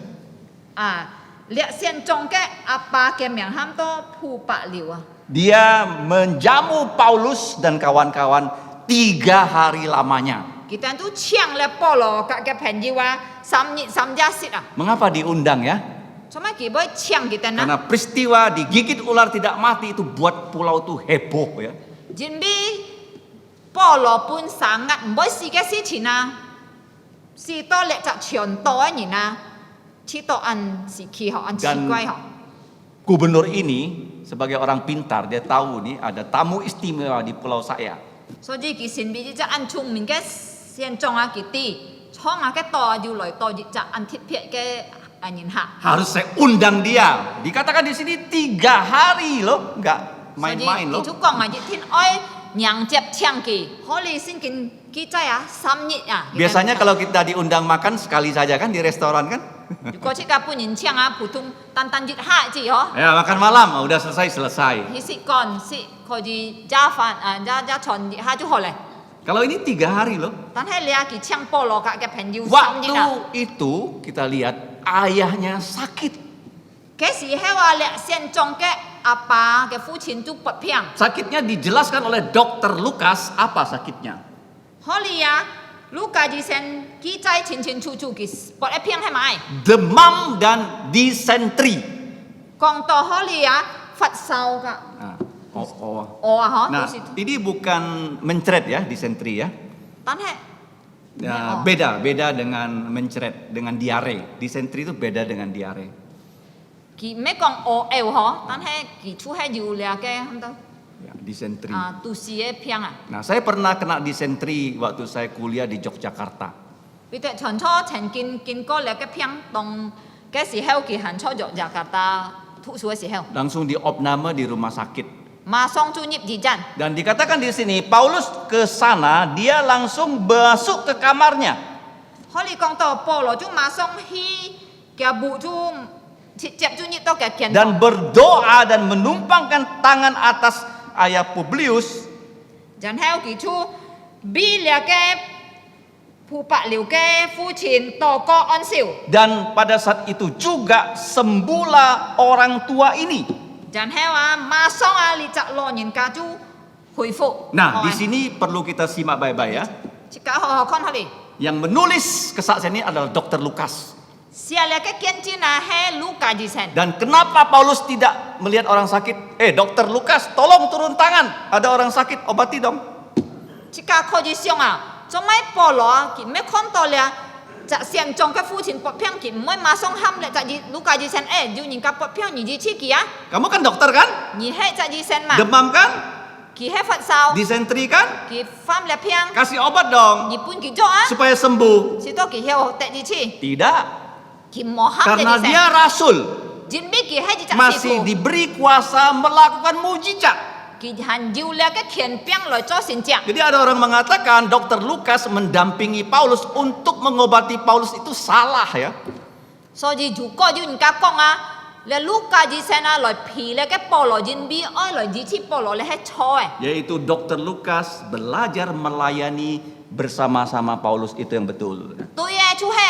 列現狀嘅阿爸嘅名喊到鋪白了啊。 Dia menjamu Paulus dan kawan-kawan 3 hari lamanya. Kita tu chiang le polo kat ke penji wa sam jasit ah. Mengapa diundang ya? Cuma kita boleh chiang kita na. Karena peristiwa digigit ular tidak mati itu buat pulau itu heboh ya. Jimbi polo pun sangat boleh si ke si Cina. Si to le cak cion to ni na. Ci to an si ki ho an ci Dan kuai ho. Gubernur ini sebagai orang pintar dia tahu nih ada tamu istimewa di pulau saya. So ji ki sin bi ji cak an chung min ke sian chong a ki ti. Chong a ke to ju loi to ji cak an thit phe ke anin ha. Harus saya undang dia. Dikatakan di sini 3 hari loh, nggak main-main loh. Itu kong aja tin oi nyang jep chiang ki. Holy sin kin ki cai ah sam nyit ah. Biasanya kalau kita diundang makan sekali saja kan di restoran kan? Ko cika pun yin chiang ah putung tan tan jit ha ji ho. Ya makan malam, udah selesai. Hi si kon si ko ji ja fan ja chon ji ha ju ho le. Kalau ini 3 hari loh. Tan hai lia ki chiang polo ka ke pen yu sam Waktu ji ah. itu kita lihat ayahnya sakit. Ke si he wa le sian chong ke apa ke fu chin tu pot piang. Sakitnya dijelaskan oleh dokter Lukas apa sakitnya. Holy ya Luka ji sen ki cai chin chin chu chu ki pot e piang hai mai. Demam dan disentri. Kong to holy ya fat sao ka. Nah, Oh ha Nah, tu situ. ini bukan mencret ya, disentri ya. Tan hai Ya, beda dengan mencret, dengan diare. Disentri itu beda dengan diare. Ki me kong o eu ho tan hai ki chu hai ju lia ke ham to. Ya, disentri. Tu si e piang ah. Nah, saya pernah kena disentri waktu saya kuliah di Yogyakarta. Vì thế chọn cho thành kinh có lẽ cái phiang đồng cái時候佢行出咗Jakarta thu suốt時候， Langsung diopname di rumah sakit. mà xong chu nhập di dân. Dan dikatakan di sini Paulus ke sana, dia langsung masuk ke kamarnya. Holy công tàu Paulo chu mà xong hi cái bụ chu chẹp chu nhập tao cái kiện. Dan berdoa dan menumpangkan tangan atas ayah Publius. Dân heo kỳ chu bi lẽ cái phụ bạc liu cái phu trình tàu có on siêu. Dan pada saat itu juga sembuhlah orang tua ini. Dân heo mà xong li chặt lo nhìn cả chu hồi phục. Nah, di sini perlu kita simak baik-baik ya. Chỉ cả họ con holy. Yang menulis kesaksian ini adalah Dr. Lukas. Sia lẽ cái kiện chi là he Luka di sen. Dan kenapa Paulus tidak melihat orang sakit? Dr. Lukas, tolong turun tangan. Ada orang sakit, obati dong. Chỉ cả khó di xong cho mấy Paulo ki mấy con to lẽ chặt xiên trong cái phu trình bọt phiang ki mấy mà xong ham lẽ chặt di Luka di sen dù nhìn cả bọt phiang nhìn di chi kia. Kamu kan dokter kan? Nhìn he chặt di sen mà. Demam kan? Ki he phát sao. Disentri kan? Ki pham lẽ phiang. Kasih obat dong. Nhị pun ki cho á. Supaya sembuh. Si to ki heo tệ di chi. Tidak. Ki mo ham Karena di sen. dia rasul. Jin bi ki he di chặt Masih si diberi kuasa melakukan mujizat. Ki han diu lẽ cái khiển piang loi cho xin chạc. Jadi ada orang mengatakan Dr. Lukas mendampingi Paulus untuk mengobati Paulus itu salah ya. So di chủ có di cả con lẽ Luka di sen loi phi lẽ cái Paulo jin bi oi loi di chi Paulo lẽ he cho Yaitu Dr. Lukas belajar melayani bersama-sama Paulus itu yang betul. Tôi chú he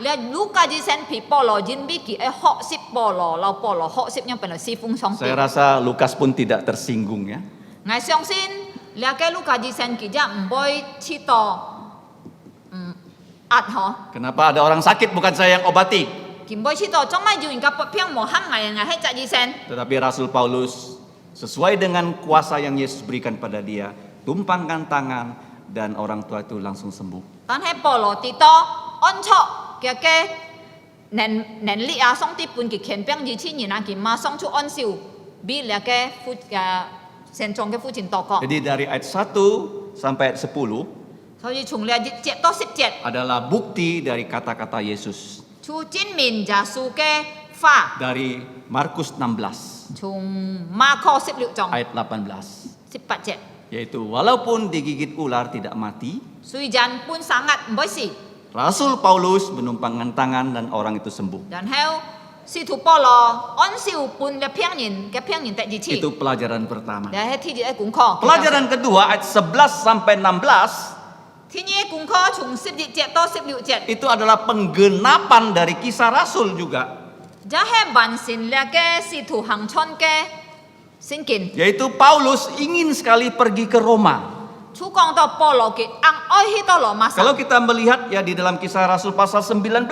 là Luka di sen pi polo jin biki hok sip polo lau polo hok sip yang pen si fung song pi. Saya rasa Lukas pun tidak tersinggung ya. Ngai song sin là cái Luka di sen ki ja boy chito at ho. Kenapa ada orang sakit bukan saya yang obati? Kim boy chito trong mai ju inga piang mo ham ngai ngai he ja di sen. Tetapi Rasul Paulus sesuai dengan kuasa yang Yesus berikan pada dia, tumpangkan tangan dan orang tua itu langsung sembuh. Tan he polo tito on chok kia ke nen li a song ti pun ki khen piang ji chi ni na ki ma song chu on siu bi le ke fu ka sen chong ke fu jin to ko. Jadi dari ayat 1 sampai ayat 10 所以從了節到17 adalah bukti dari kata-kata Yesus. 出真面耶穌嘅話， Dari Markus 16 從馬可16章 ayat 18, 18節， yaitu walaupun digigit ular tidak mati, 雖然半sangat唔會死， Rasul Paulus menumpangkan tangan dan orang itu sembuh. 然後使徒保羅按照半嘅騙人嘅騙人得二次， Itu pelajaran pertama. 你喺天日嘅功課。 Pelajaran kedua ayat 11 sampai 16 天日嘅功課從11節到16節， itu adalah penggenapan dari kisah Rasul juga. 就係完成了嘅使徒行傳嘅聖經。 Yaitu Paulus ingin sekali pergi ke Roma. 主講到保羅嘅昂愛去到羅馬城。 Kalau kita melihat ya di dalam kisah Rasul pasal 19,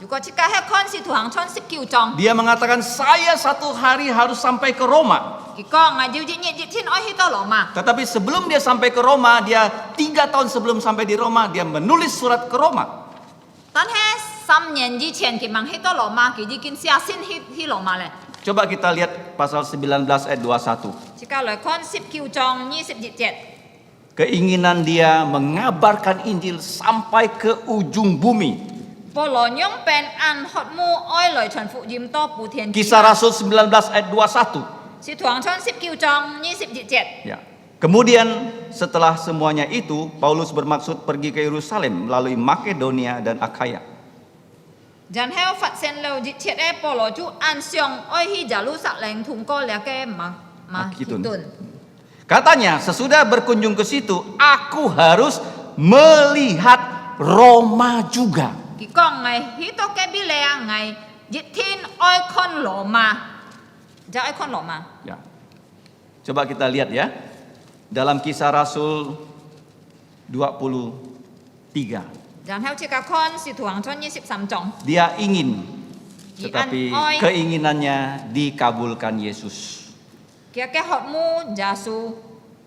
如果即刻係看使徒行傳19章， dia mengatakan saya satu hari harus sampai ke Roma. 佢講我要日天愛去到羅馬。 Tetapi sebelum dia sampai ke Roma, dia 3 tahun sebelum sampai di Roma, dia menulis surat ke Roma. 但係3年之前佢問去到羅馬，佢已經寫信去羅馬咧。 Coba kita lihat pasal 19 ayat 21. 即刻來看19章21節， Keinginan dia mengabarkan Injil sampai ke ujung bumi. 保羅用病按學母愛來傳福音到普天之 Kisah 下。 Rasul 19 ayat 21. 使徒行傳19章21節， Ya. Kemudian setelah semuanya itu, Paulus bermaksud pergi ke Yerusalem melalui Makedonia dan Akhaya. 然後發現了熱切嘅保羅就按上愛去耶路撒冷通過了嘅馬其頓。 Katanya, sesudah berkunjung ke situ, aku harus melihat Roma juga. 佢講係去到嘅比利亞係熱天愛看羅馬，就愛看羅馬。 Ya. Coba kita lihat ya. Dalam kisah Rasul 23. 然後即刻看使徒行傳23章， Dia ingin, Di tetapi an- oi. keinginannya dikabulkan Yesus. 佢嘅學母耶穌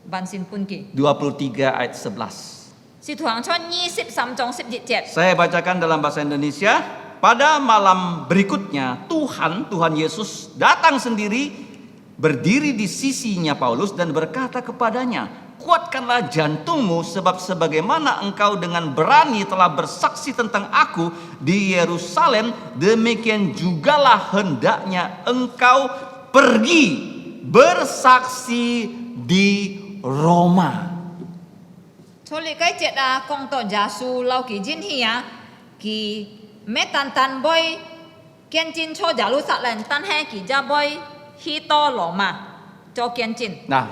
萬善半記。 23 ayat 11. 使徒行傳23章11節， Saya bacakan dalam bahasa Indonesia. Pada malam berikutnya Tuhan Yesus datang sendiri, berdiri di sisinya Paulus dan berkata kepadanya, kuatkanlah jantungmu sebab sebagaimana engkau dengan berani telah bersaksi tentang aku di Yerusalem, demikian jugalah hendaknya engkau pergi bersaksi di Roma. 所以嗰節啊，講到耶穌留佢進去啊，佢咩單單會見證出耶路撒冷，但係佢就會去到羅馬做見證。 Nah,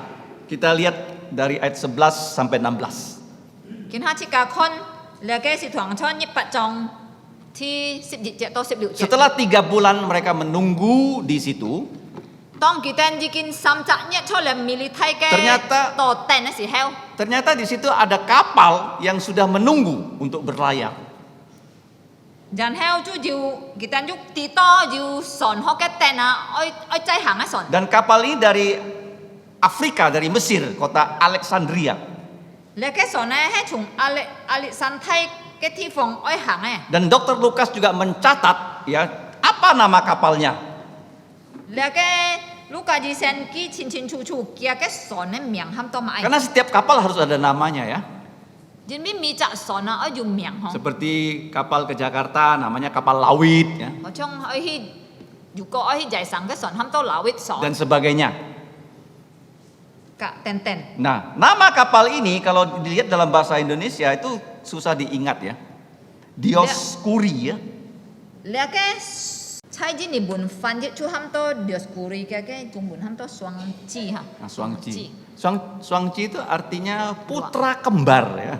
kita lihat dari ayat 11 sampai 16. 見下即刻看，你嘅使徒行傳18章ที่11節到16節。 Setelah 3 bulan mereka menunggu di situ, 當佢哋已經3日出嚟military嘅 Ternyata- 到頂嘅時候， ternyata di situ ada kapal yang sudah menunggu untuk berlayar. 然後就佢哋要地多要船學嘅頂啊，愛載行嘅船。 Dan kapal ini dari Afrika, dari Mesir, kota Alexandria. 你嘅船咧係從亞歷山大嘅地方愛行嘅。 Dan Dr. Lukas juga mencatat ya, apa nama kapalnya? 你嘅盧卡爾神記清清楚楚，佢嘅船嘅名喊到埋。 Karena setiap kapal harus ada namanya ya. 因為每隻船啊，愛用名嗬。 Seperti kapal ke Jakarta namanya kapal Lawit ya, 好像愛去，如果愛去在上嘅船喊到老威船， dan sebagainya. 格等等。 Nah, nama kapal ini kalau dilihat dalam bahasa Indonesia itu susah diingat ya. Dioskuri ya. 你嘅猜字日本翻譯出喊到Dioscuri嘅中文喊到雙子哈。 Nah, Suangci. Suangci itu artinya putra kembar ya.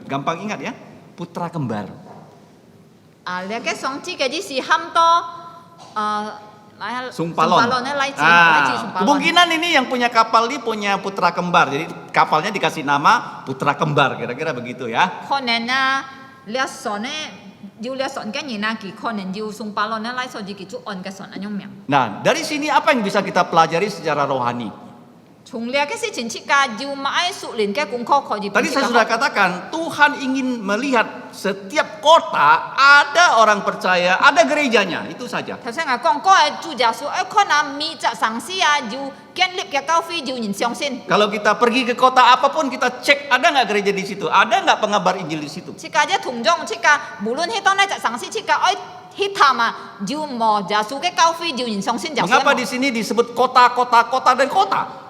Gampang ingat ya, putra kembar. 你嘅上次嘅只是喊多Sumpalon. Sumpalon. Kemungkinan ini yang punya kapal ini punya putra kembar. Jadi kapalnya dikasih nama putra kembar, kira-kira begitu ya. 可能啊，你船呢，要你船嘅人啊，佢可能要送巴羅呢，拉所以佢就按嘅船咁樣名。 Nah, dari sini apa yang bisa kita pelajari secara rohani? 從呢嘅事情出家要買屬靈嘅功課可以。 Tadi saya sudah katakan, Tuhan ingin melihat setiap kota ada orang percaya, ada gerejanya, itu saja. 頭先我講過嘅主耶穌，可能每隻城市啊，要建立嘅教會要人相信。 Kalau kita pergi ke kota apapun kita cek ada nggak gereja di situ, ada nggak pengabar Injil di situ. 出家一同種出家，無論喺當呢隻城市出家，去探啊，要冇耶穌嘅教會要人相信耶穌。 Mengapa di sini disebut kota, kota, kota dan kota?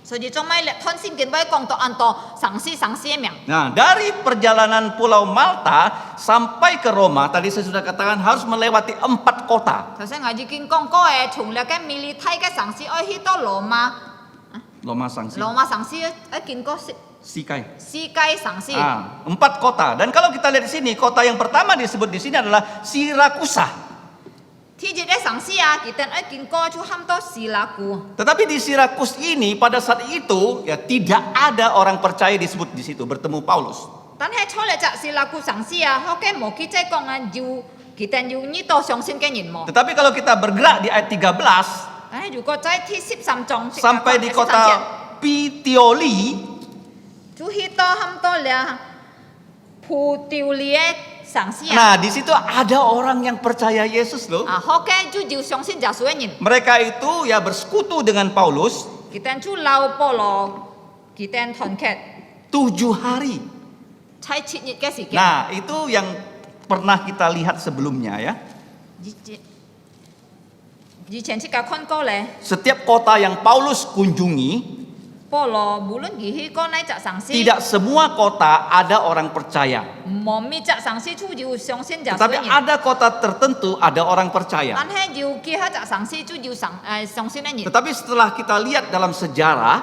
所以做咩咧？吞先見到講到按到城市嘅名。 Nah, dari perjalanan Pulau Malta sampai ke Roma, tadi saya sudah katakan harus melewati 4 kota. 頭先我已經講過嘅，從呢嘅米利泰嘅城市，去到羅馬。 Loma Sangsi, 羅馬城市見過世 Sikai. 界城市， Ah, 4 kota. Dan kalau kita lihat di sini, kota yang pertama disebut di sini adalah Sirakusa. 天熱嘅城市啊，佢哋見過就喊到士拉古。 Tetapi di Sirakus ini pada saat itu ya tidak ada orang percaya disebut di situ bertemu Paulus. 但係出嚟就士拉古城市啊，我嘅冇記者講啊，要佢哋要呢度相信嘅人冇。 Tetapi kalau kita bergerak di ayat 13 但係如果在第13章 sampai di kota Puteoli, 就去到喊到了普丟利嘅城市啊。 nah di situ ada orang yang percaya Yesus loh. 啊，我嘅就要相信耶穌嘅人， Mereka itu ya bersekutu dengan Paulus 佢哋就留保羅，佢哋團結 7 hari. 喺7日嘅時間。 Nah itu yang pernah kita lihat sebelumnya ya. 以前出家看過咧， Setiap kota yang Paulus kunjungi, 保羅無論佢去過哪隻城市， tidak semua kota ada orang percaya. 冇每隻城市都要相信耶穌 Tetapi 嘅人。 ada kota tertentu ada orang percaya. 但係要結合隻城市都要相信嘅人。 Tetapi setelah kita lihat dalam sejarah,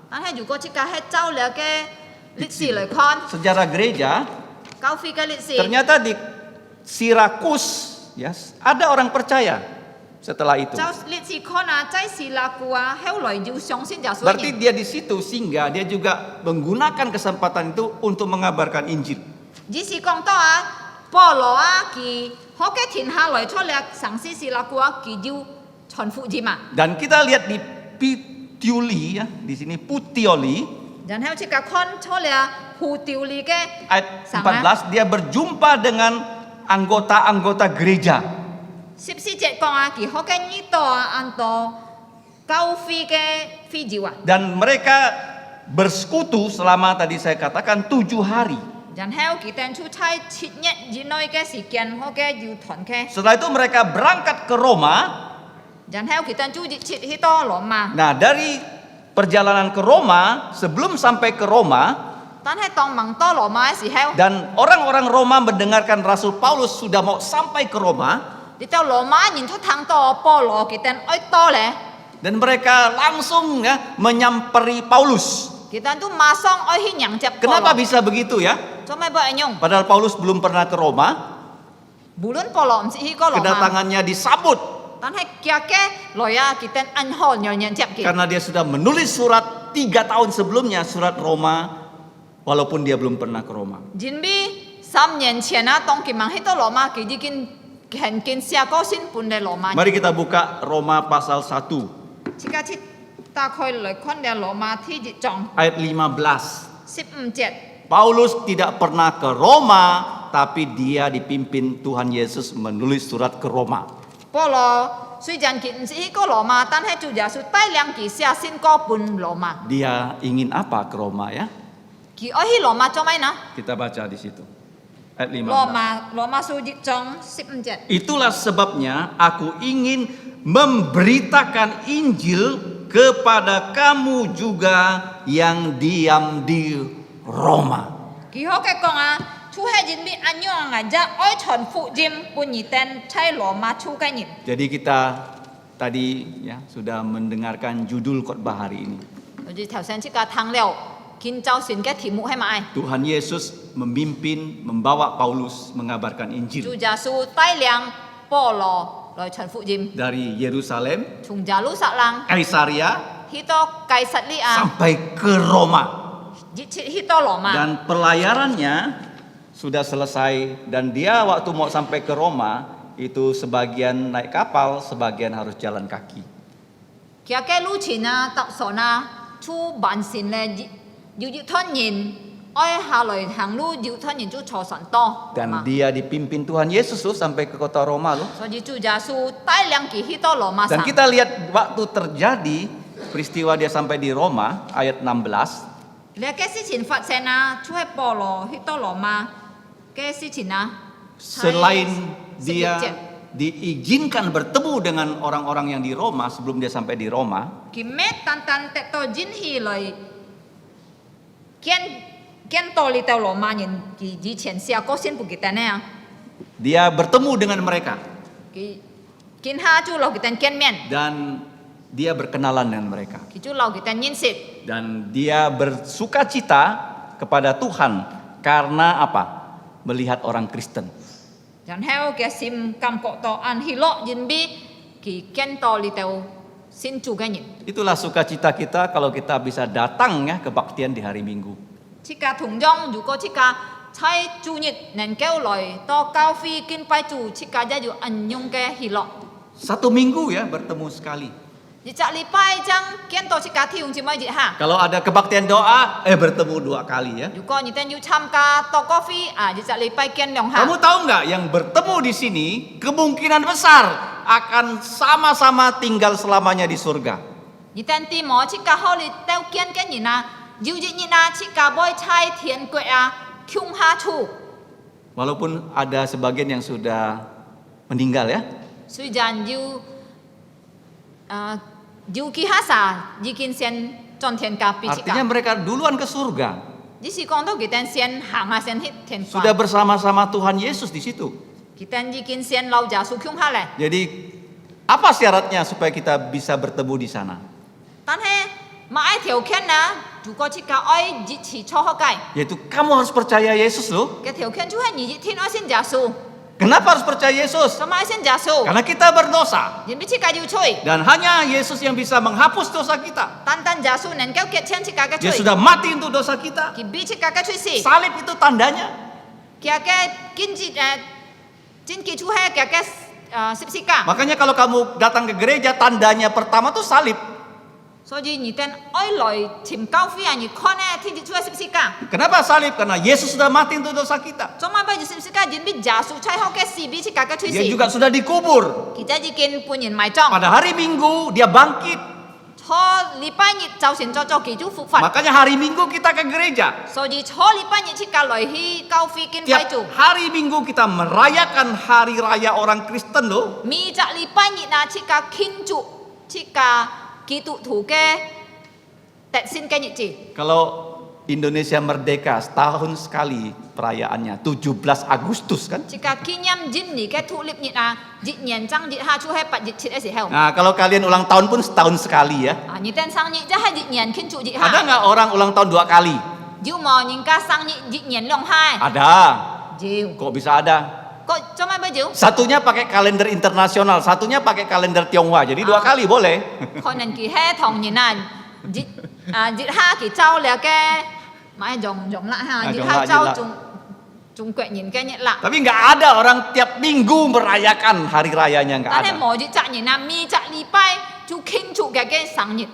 但係如果出家係走了嘅歷史嚟看， sejarah gereja, 教會嘅歷史， ternyata di Sirakus ya ada orang percaya setelah itu. 就歷史看啊，在士拉古啊，後來要相信耶穌嘅 Berarti 人。 dia di situ sehingga dia juga menggunakan kesempatan itu untuk mengabarkan Injil. 只是講到啊，保羅啊，佢好嘅田下來出嚟城市士拉古啊，佢要傳福音啊。 Dan kita lihat di Puteoli ya, di sini Puteoli 然後出家看出嚟普丟利嘅 ayat 城啊。 14 dia berjumpa dengan anggota-anggota gereja. 14節講啊，佢好嘅呢度啊，按到教會嘅會照啊。 Dan mereka bersekutu selama tadi saya katakan 7 hari. 然後佢哋出差7日以內嘅時間，好嘅要團結。 Setelah itu mereka berangkat ke Roma. 然後佢哋就設去到羅馬。 Nah, dari perjalanan ke Roma, sebelum sampai ke Roma, 但係當問到羅馬嘅時候， dan orang-orang Roma mendengarkan Rasul Paulus sudah mau sampai ke Roma, 你到羅馬人出聽到保羅佢哋愛多咧， dan mereka langsung ya menyamperi Paulus. 佢哋都馬上愛去迎接保 Kenapa 羅。 bisa begitu ya? 做咩幫人用？ Padahal Paulus belum pernah ke Roma, 無論保羅唔是去過羅馬， kedatangannya disambut 但係腳嘅來啊，佢哋按好讓人接佢。 karena dia sudah menulis surat 3 tahun sebelumnya, surat Roma, walaupun dia belum pernah ke Roma. 因為3年前啊，當佢問去到羅馬，佢已經很見寫過信本嚟羅馬。 Mari kita buka Roma pasal 1即刻切打開嚟看嘅羅馬第一章 ayat 15. 15節。 Paulus tidak pernah ke Roma, tapi dia dipimpin Tuhan Yesus menulis surat ke Roma. 保羅雖然佢唔是去過羅馬，但係主耶穌帶領佢寫信過本羅馬。 Dia ingin apa ke Roma ya? 佢愛去羅馬做咩呢？ Kita baca di situ. Ayat 15. 羅馬書一章15節。 Itulah sebabnya aku ingin memberitakan Injil kepada kamu juga yang diam di Roma. 佢好嘅講啊，出係人民安樣啊，就愛傳福音本而定喺羅馬出嘅人。 Jadi kita tadi ya sudah mendengarkan judul khotbah hari ini. 好似頭先即個聽了，佢 kiến châu xin cái题mục hay mà ai Tuhan Yesus memimpin, membawa Paulus mengabarkan Injil Chúa Giêsu tai liang Paulo rồi trần phụ dìm dari Yerusalem, chúng Jerusalem Kaisaria hito Kaisaria sampai ke Roma. hito Roma Dan pelayarannya sudah selesai dan dia waktu mau sampai ke Roma itu sebagian naik kapal, sebagian harus jalan kaki. kia cái lưu trình à tập số na chú bản xin là yêu yêu thân nhìn oi hà lời hàng lưu yêu thân nhìn chú cho sẵn to Dan dia dipimpin Tuhan Yesus loh sampai ke kota Roma loh. so di Chúa Giêsu tai liang ki hito Roma Dan sang kita lihat waktu terjadi peristiwa dia sampai di Roma ayat 16. Lẽ cái sự情發生啊，出喺保羅去到羅馬嘅事情啊， Selain Saya dia diizinkan bertemu dengan orang-orang yang di Roma sebelum dia sampai di Roma, 佢咩單單得到引起來，見到你到羅馬人佢以前寫過先不記得呢， dia bertemu dengan mereka 佢見下就留佢哋見面， dan dia berkenalan dengan mereka 佢就留佢哋認識， dan dia bersukacita kepada Tuhan karena apa? Melihat orang Kristen. 然後佢心感覺到安喜樂，因為佢見到你到先做嘅人， Itulah sukacita kita kalau kita bisa datang ya kebaktian di hari Minggu. 即個同樣如果即個喺主日能夠來到教會見拜主，即個也要安用嘅喜樂。 Satu minggu ya bertemu sekali. 你這禮拜將見到即個弟兄姊妹節哈。 Kalau ada kebaktian doa, bertemu 2 kali ya. 如果你哋要參加禱告會啊，你這禮拜見兩下。 Kamu tahu nggak yang bertemu di sini kemungkinan besar akan sama-sama tinggal selamanya di surga. 你哋啲冇即個好你都見嘅人啊，要日日啊，即個會在天國啊，窮下處。 Walaupun ada sebagian yang sudah meninggal ya. 雖然要記下啥，已經先進天家俾即個。 Artinya mereka duluan ke surga. 你是講到佢哋先行下先去天國。 Sudah bersama-sama Tuhan Yesus di situ. 佢哋已經先留耶穌窮下嚟。 Jadi apa syaratnya supaya kita bisa bertemu di sana? 但係買條件啊，如果即個愛日時初學計， Yaitu kamu harus percaya Yesus loh. 嘅條件就係你日天愛先耶穌， Kenapa harus percaya Yesus? 咁愛先耶穌。 Karena kita berdosa. 因為即個要吹。 Dan hanya Yesus yang bisa menghapus dosa kita. 單單耶穌能夠結清即個嘅 Dia 罪， sudah mati untuk dosa kita. 佢比即個嘅罪死， Salib itu tandanya. 佢嘅堅持真基礎係佢嘅十字架。 Makanya kalau kamu datang ke gereja, tandanya pertama tuh salib. 所以你哋愛來尋教會啊，你看呢天主係十字架， Kenapa salib? Karena Yesus sudah mati untuk dosa kita. 做乜俾十字架？因為耶穌在後嘅死比即個嘅罪死， Dia juga sudah dikubur. 佢就已經本人埋葬。 Pada hari Minggu dia bangkit. 初禮拜日就成咗基督復活， Makanya hari Minggu kita ke gereja. 所以初禮拜日即個來去教會見拜 Tiap 主。 hari Minggu kita merayakan hari raya orang Kristen loh. 每隻禮拜日啊，即個慶祝即個基督徒嘅特先嘅日子。 Kalau Indonesia merdeka setahun sekali perayaannya 17 Agustus kan. 即個紀念節日嘅土立日啊，日年正日下出喺8月7嘅時候。 Nah kalau kalian ulang tahun pun setahun sekali ya. 啊，你哋生日即係日年慶祝日 Ada 下。 nggak orang ulang tahun 2 kali? 要冇人家生日日年兩下。 Ada. 要， Kok bisa ada? 個做乜要？ Satunya pakai kalender internasional, satunya pakai kalender Tionghoa. Jadi 2 kali boleh. 可能佢係同人啊，日下佢走了嘅，買用啦嚇，日下走中國人嘅日啦。 Tapi nggak ada orang tiap minggu merayakan hari rayanya, nggak 但係 ada. 冇日責人啊，每隻禮拜就慶祝嘅生日。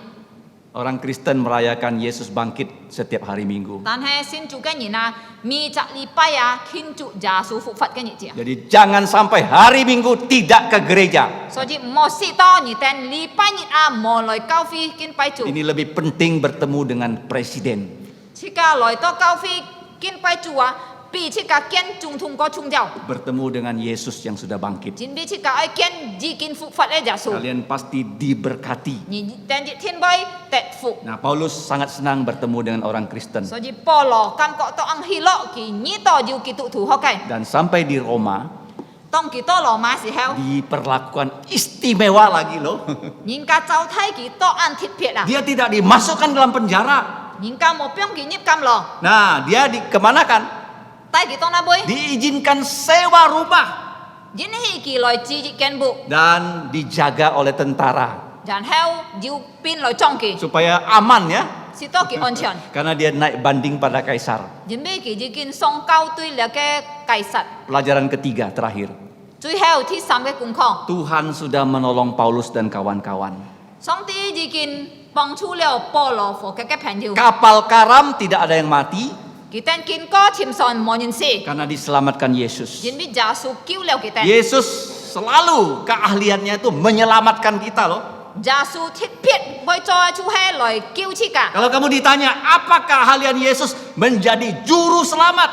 Orang Kristen merayakan Yesus bangkit setiap hari Minggu. 但係先做嘅人啊，每隻禮拜啊慶祝耶穌復活嘅日子。 Jadi jangan sampai hari Minggu tidak ke gereja. 所以唔好試多你哋禮拜日啊冇來教會見拜主， Ini lebih penting bertemu dengan presiden. 即個來到教會見拜主啊，比即個見總統個重要。 Bertemu dengan Yesus yang sudah bangkit. 因為即個愛見已經復活嘅耶穌， Kalian pasti diberkati. 你但日天杯得福。 Nah, Paulus sangat senang bertemu dengan orang Kristen. 所以保羅感覺到安喜樂，佢呢度要基督徒學嘅。 Dan sampai di Roma 當佢到羅馬時候， diperlakukan istimewa lagi loh. 人家就睇佢多按鐵撇啊， Dia tidak dimasukkan dalam penjara. nhìn ca một biếng kỷ nhịp cam lò Nah, dia dikemanakan? tay kỷ tông na bôi Diizinkan sewa rumah dính hi kỷ lòi chi dị kèn bộ dan dijaga oleh tentara dàn heo diu pin lòi trong kỷ supaya aman ya, si to kỷ on chọn karena dia naik banding pada kaisar. dính bê kỷ dị kìn song cao tuy là cái cài sạch Pelajaran ketiga terakhir. tuy heo thi sam cái cung kho Tuhan sudah menolong Paulus dan kawan-kawan. song tí dị kìn bong chu liao po lò phổ cái phèn diu Kapal karam tidak ada yang mati kỷ tên kìn có chìm son mò nhìn si karena diselamatkan Yesus. dính bê giả su cứu liao kỷ tên Yesus selalu keahliannya itu menyelamatkan kita loh. giả su thiết phiết bôi cho chu he lòi cứu chi cả Kalau kamu ditanya apa keahlian Yesus menjadi juru selamat,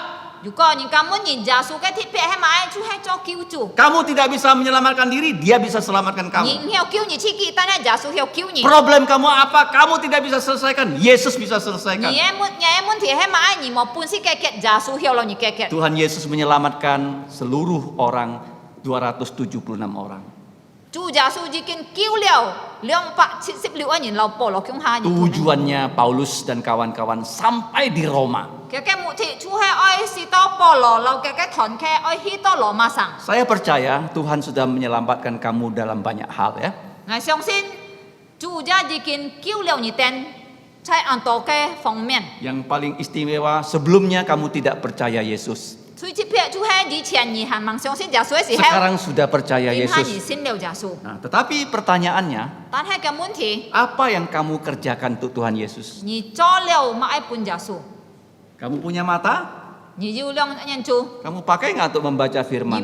dù có những ca muốn nhìn giả su cái thiết phiết hay mãi chu he cho cứu chủ kamu tidak bisa menyelamatkan diri, dia bisa selamatkan kamu. nhìn heo cứu nhìn chi kỷ ta giả su heo cứu nhìn Problem kamu apa? Kamu tidak bisa selesaikan, Yesus bisa selesaikan. nhà em muốn thì hay mãi nhìn một pun si cái kẹt giả su heo lo nhìn cái kẹt Tuhan Yesus menyelamatkan seluruh orang, 276 orang. chu giả su chỉ kinh cứu liao liang pak chi sip liu anh nhìn lao po lo kyung ha nhìn Tujuannya Paulus dan kawan-kawan sampai di Roma. cái mụ thị chu he oi si to po lo lao cái thon cái oi hi to lo ma sang Saya percaya Tuhan sudah menyelamatkan kamu dalam banyak hal ya. ngài相信chu gia chỉ kinh cứu liao nhìn tên chạy an to cái phong miền Yang paling istimewa sebelumnya kamu tidak percaya Yesus. suy chi phiệt chu he chỉ tiền nhìn hàn mang 相信giả su si heo Sekarang sudah percaya nhìn hai nhìn Yesus. xin liao giả su Nah, tetapi pertanyaannya, tan hai cái muốn thì apa yang kamu kerjakan untuk Tuhan Yesus? nhìn cho liao mãi pun giả su Kamu punya mata? nhìn yêu liang nhân chu Kamu pakai nggak untuk membaca firman?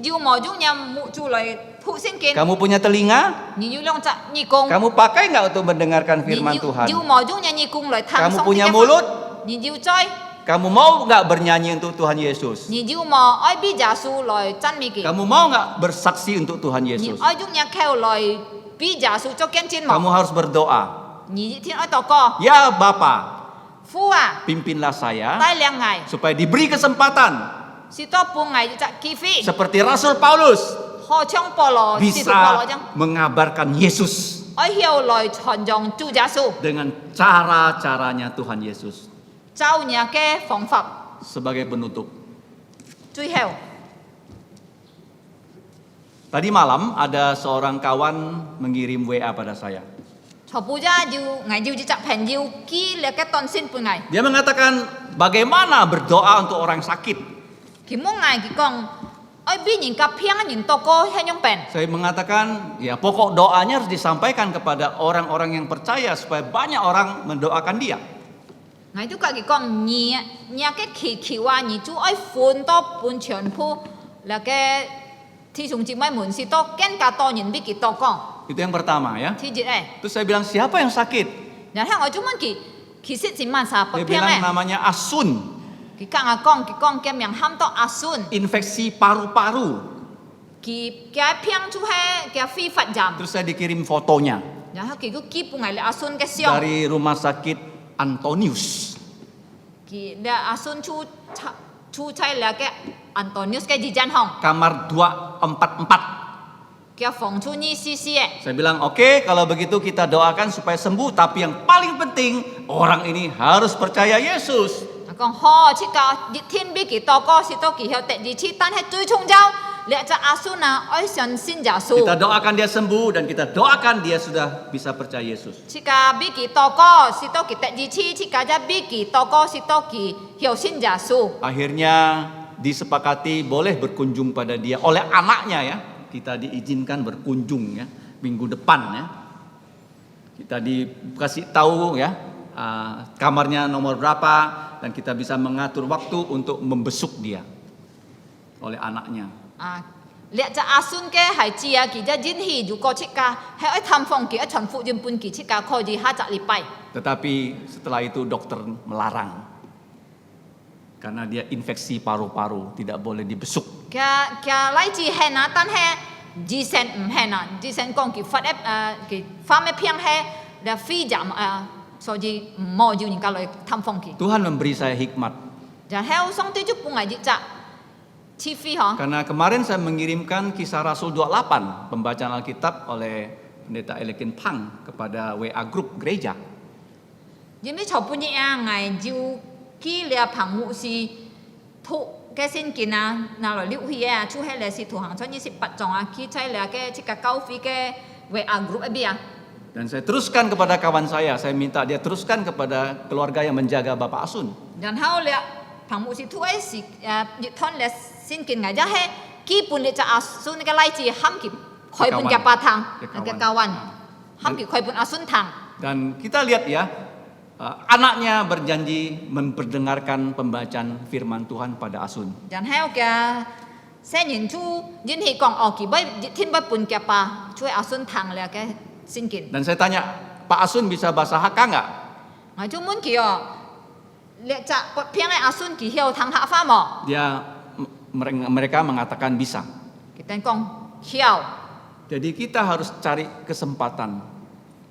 yêu mò chung nhằm mụ chu lại phụ sinh kiến Kamu punya telinga? nhìn yêu liang chặt nhị cung Kamu pakai nggak untuk mendengarkan firman Tuhan? yêu mò chung nhằm nhị cung lại tham Kamu punya mulut? nhìn yêu chơi Kamu mau nggak bernyanyi untuk Tuhan Yesus? nhìn yêu mò oi bi giả su lại chân mi kì Kamu mau nggak bersaksi untuk Tuhan nhìn Yesus? oi chung nhạc kêu lại bi giả su cho kiên chiến mò Kamu harus berdoa. nhìn thiên oi tao co Ya Bapa, phu à pimpinlah saya tai liang ngài supaya diberi kesempatan si to pu ngài chặt kỳ phi seperti Rasul Paulus ho chong po lo si tu po lo bisa chang mengabarkan Yesus oi hiu lại chọn dòng chu giả su dengan cara-caranya Tuhan Yesus. trao nhà cái phong pháp Sebagai penutup, truy heo tadi malam ada seorang kawan mengirim WA pada saya. cho bu gia diu ngài diu chỉ chặt phèn diu kí là cái ton xin pu ngài Dia mengatakan bagaimana berdoa untuk orang sakit. khi muốn ngài thì còn oi bi nhìn cặp phiang nhìn to co hay nhung pen Saya mengatakan ya pokok doanya harus disampaikan kepada orang-orang yang percaya supaya banyak orang mendoakan dia. ngài tu cả cái con nhia nhia cái kỳ qua nhị chú oi phun to phun全部là cái thi sung chỉ mấy muốn si to ken cả to nhìn bi kỳ to con Itu yang pertama ya. thi gì đây Terus saya bilang siapa yang sakit? nhà hàng ở chúng mình kỳ sit chỉ man sa Dia bậc phiang bilang này namanya Asun, kỳ con cái miệng ham to asun infeksi paru-paru. kỳ cái phiang chú hay cái phi phật giảm Terus saya dikirim fotonya nhà hàng kỳ cứ kip ngài là asun cái xiong dari rumah sakit Antonius. kỳ là asun chu chay là cái Antonius cái gì gian hồng Kamar 244. cái phòng chu nhi cc ấy Saya bilang oke, kalau begitu kita doakan supaya sembuh. Tapi yang paling penting orang ini harus percaya Yesus. còn ho chỉ cả thiên bi kỳ to co si to kỳ hiệu tệ gì chi tan hay chui chung giao lẽ cho asun na oi xian xin giả su Kita doakan dia sembuh dan kita doakan dia sudah bisa percaya Yesus. chỉ cả bi kỳ to co si to kỳ tệ gì chi chỉ cả ra bi kỳ to co si to kỳ hiệu xin giả su Akhirnya disepakati boleh berkunjung pada dia oleh anaknya ya. Kita diizinkan berkunjung ya minggu depan ya. Kita dikasih tahu ya kamarnya nomor berapa dan kita bisa mengatur waktu untuk membesuk dia oleh anaknya. à lẽ cho asun cái hải chi à kỳ ra jin hi dù có chỉ cả hay ở tham phong kỳ ở chuẩn phụ dân pun kỳ chỉ cả coi gì ha chặt li pai Tetapi setelah itu dokter melarang karena dia infeksi paru-paru, tidak boleh dibesuk. cái lấy chi hay na tan hay di sen hay na di sen con kỳ phát ép kỳ pha mẹ phiang hay là phi giảm so gì mò dù những cái lời tham phong kỳ Tuhan memberi saya hikmat và heo xong tới chút bung ngày chặt chi phi hả karena kemarin saya mengirimkan Kisah Rasul 28 pembacaan Alkitab oleh Pendeta Elekin Pang kepada WA Group gereja. 因为草本日啊，我就记了彭牧师托嘅先見啊，拿來溜去啊，出喺嚟是圖行村28種啊，佢在了嘅即個高飛嘅 WA group abi啊。 Dan saya teruskan kepada kawan saya minta dia teruskan kepada keluarga yang menjaga Bapak Asun. 然後了彭牧師托喺是熱吞了先見嘅，一係基本你就阿孫嘅例子冚佢開本嘅巴탕嘅kawan，冚佢開本阿孫堂。 Dan kita lihat ya, anaknya berjanji memperdengarkan pembacaan firman Tuhan pada Asun. 然後嘅新年初因係講哦，佢俾熱天俾本嘅巴，出阿孫堂了嘅先見。 Dan saya tanya, Pak Asun bisa bahasa Hakka nggak? 我就問佢哦，你就偏嘅阿孫佢曉聽客話冇？ Mereka mengatakan bisa. Kita kong hiao. Jadi kita harus cari kesempatan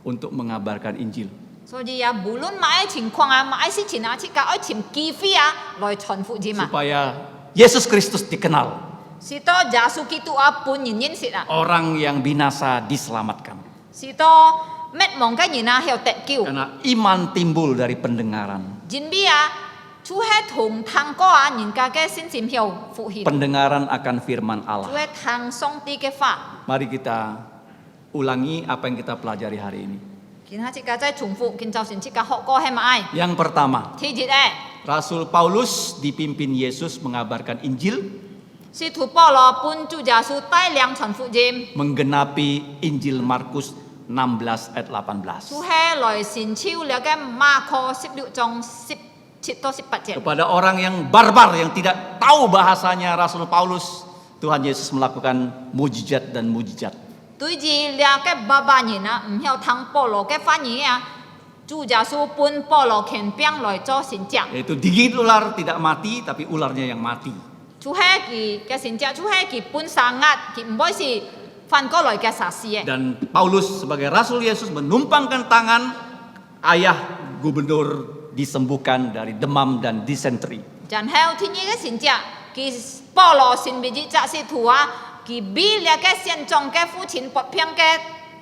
untuk mengabarkan Injil. 所以啊，無論乜嘢情況啊，乜嘢事情啊，即係愛尋機會啊，來傳福音啊。 Supaya Yesus Kristus dikenal. 是多耶穌基督啊，本人認識啊。 Orang yang binasa diselamatkan. 是多滅亡嘅人啊，曉得救。 Karena iman timbul dari pendengaran. 因為啊，主係同聽歌啊，人家嘅信心曉復興。 Pendengaran akan firman 主 Allah. 係聽上帝嘅話。 Mari kita ulangi apa yang kita pelajari hari ini. 見下即個再重複，見就算即個學歌係咪？ Yang pertama, 第一誒， Rasul Paulus dipimpin Yesus mengabarkan Injil, 使徒保羅本主耶穌帶領傳福音。 menggenapi Injil Markus 16 ayat 18. 主係來成超了嘅馬可16章17到18節。 Kepada orang yang barbar yang tidak tahu bahasanya Rasul Paulus, Tuhan Yesus melakukan mujizat dan mujizat. 對住兩個爸爸人啊，唔曉聽保羅嘅翻譯啊，主耶穌本保羅權柄來做神跡。 Yaitu digigit ular tidak mati, tapi ularnya yang mati. 主係佢嘅神跡，主係佢本生壓，佢唔會是翻過來嘅殺死嘅。 Dan Paulus sebagai Rasul Yesus menumpangkan tangan ayah gubernur disembuhkan dari demam dan disenteri. 然後天意嘅神跡，佢保羅神秘之則是圖啊。 佢俾兩個現狀嘅父親不偏嘅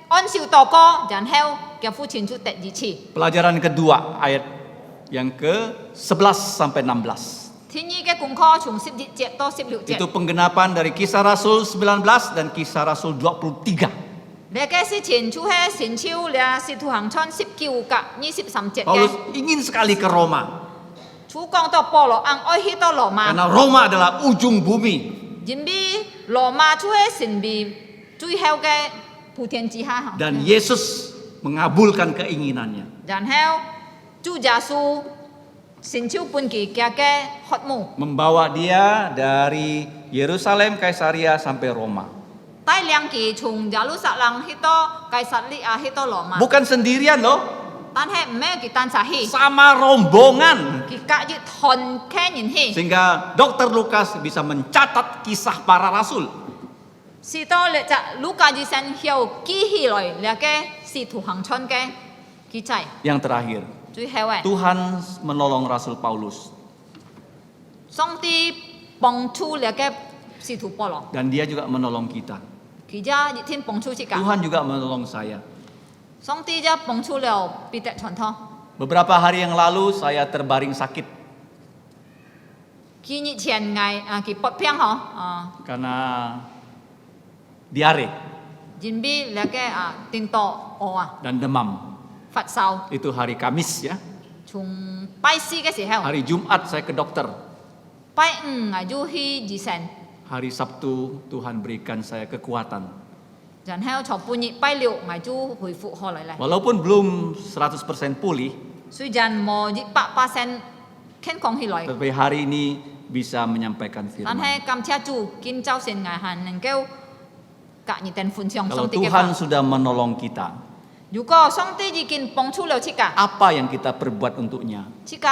按照禱告，然後嘅父親就得醫治。 Pelajaran kedua ayat yang ke-11 sampai 16. 天意嘅功課從11節到16節。 Itu penggenapan dari Kisah Rasul 19 dan Kisah Rasul 23. 呢個事情就係成就了使徒行傳19及23節 Paulus 嘅。 ingin sekali ke Roma 主講到保羅按愛去到羅馬， karena Roma adalah ujung bumi 因為羅馬就係神秘最後嘅普天之下。 dan Yesus mengabulkan keinginannya. 然後主耶穌成就本佢嘅渴慕， Membawa dia dari Yerusalem, Kaisaria sampai Roma. 帶領佢從耶路撒冷去到該撒利亞去到羅馬。 Bukan sendirian loh, 但係唔係佢單殺去， sama rombongan. 佢隔日團嘅人去。 Sehingga Dr. Lukas bisa mencatat kisah para rasul. 是到你就路加醫生曉記起來你嘅使徒行傳嘅記載。 Yang terakhir, 最後誒， Tuhan menolong Rasul Paulus 上帝幫助你嘅使徒保羅， dan dia juga menolong kita. 佢就一天幫助自己， Tuhan juga menolong saya. 上帝就幫助了彼得傳道。 Beberapa hari yang lalu saya terbaring sakit 幾日前佢不平嗬，karena diare 因為你嘅顛倒餓dan demam. 發燒， Itu hari Kamis ya. 從拜四嘅時候， Hari Jumat saya ke dokter. 拜五就去醫生， Hari Sabtu Tuhan berikan saya kekuatan. 然後從半日拜六就恢復過來咧。 Walaupun belum 100% pulih, 雖然冇100%健康起來， tapi hari ini bisa menyampaikan 但 firman. 係感謝主，今朝先係能夠隔日定分享 Kalau 上帝嘅 Tuhan 話。 sudah menolong kita, 如果上帝已經幫助了自己， apa yang kita perbuat untuknya? 自己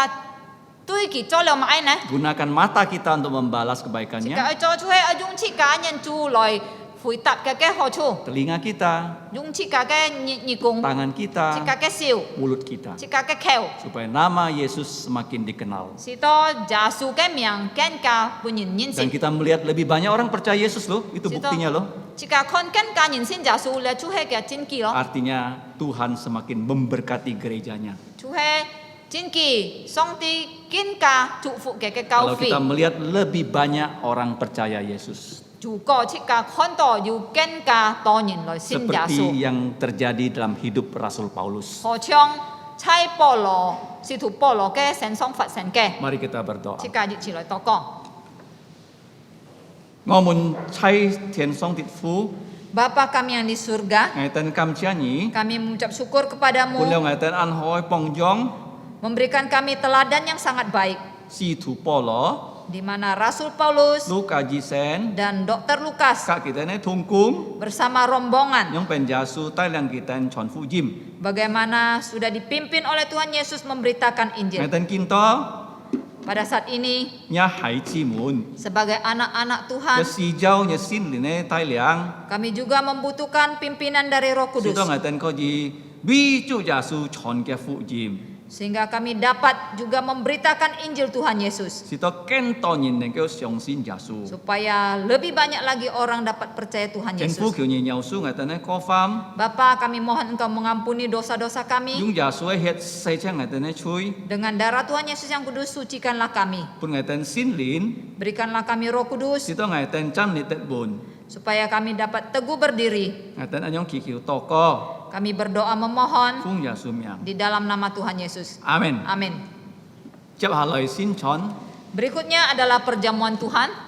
對佢做了乜呢？ Gunakan mata kita untuk membalas 自己 kebaikannya, 做出係用自己人做來回答嘅好處， telinga kita, 用自己嘅義工， tangan 自己 kita, 嘅笑， mulut kita, 自己嘅口， supaya nama Yesus semakin dikenal. 使到耶穌嘅名更加本人認 Dan 識。 kita melihat lebih banyak orang percaya Yesus loh, itu buktinya loh. 自己看更加認識耶穌咧，就係嘅真記咯， Artinya Tuhan semakin memberkati gerejanya. 就係 Jinki song ti kinka cukfu ke Kalau kaufi. kita melihat lebih banyak orang percaya Yesus. Juga jika konto yu kenka tonyin loy sin Seperti Yesus. yang terjadi dalam hidup Rasul Paulus. 何像猜菠蘿，使徒菠蘿嘅神성發神嘅， Mari kita berdoa. 即刻熱起來禱告。 我們猜天上的父， Bapa kami yang di surga, ngaitan kamciani, kami mengucap syukur pun kepadamu, ngaitan an hoi pongjong, memberikan kami teladan yang sangat baik, si tu polo, di mana Rasul Paulus lu kaji sen, dan Dr. Lukas kak kita ne tungkum, bersama rombongan, yang penjasu tai yang kita chon fu jim. bagaimana sudah dipimpin oleh Tuhan Yesus memberitakan Injil. Ngaitan kinto, Pada saat ini, nya hai chi mun, sebagai anak-anak Tuhan, ya si jau nya sin li ne tai liang, kami juga membutuhkan pimpinan dari Roh si Kudus, to ngaitan ko ji, bi ju jasu chon ke fu jim. sehingga kami dapat juga memberitakan Injil Tuhan Yesus. Si to ken to nyin ne ke xiong sin jasu. Supaya lebih banyak lagi orang dapat percaya Tuhan Ken fu Yesus. kyo nyi nyau su ngaitan ne ko fam, Bapa, kami mohon Engkau mengampuni dosa-dosa kami. yung jasu het sai chang ngaitan ne chui, Dengan darah Tuhan Yesus yang kudus, sucikanlah kami. pun ngaitan sin lin, Berikanlah kami Roh Kudus, si to ngaitan chan ni tet bun, supaya kami dapat teguh berdiri. ngaitan anyong kikiu toko, Kami berdoa memohon fung jasu miang. di dalam nama Tuhan Yesus. Amin. Amin. Jap haloi sin chon, Berikutnya adalah perjamuan Tuhan.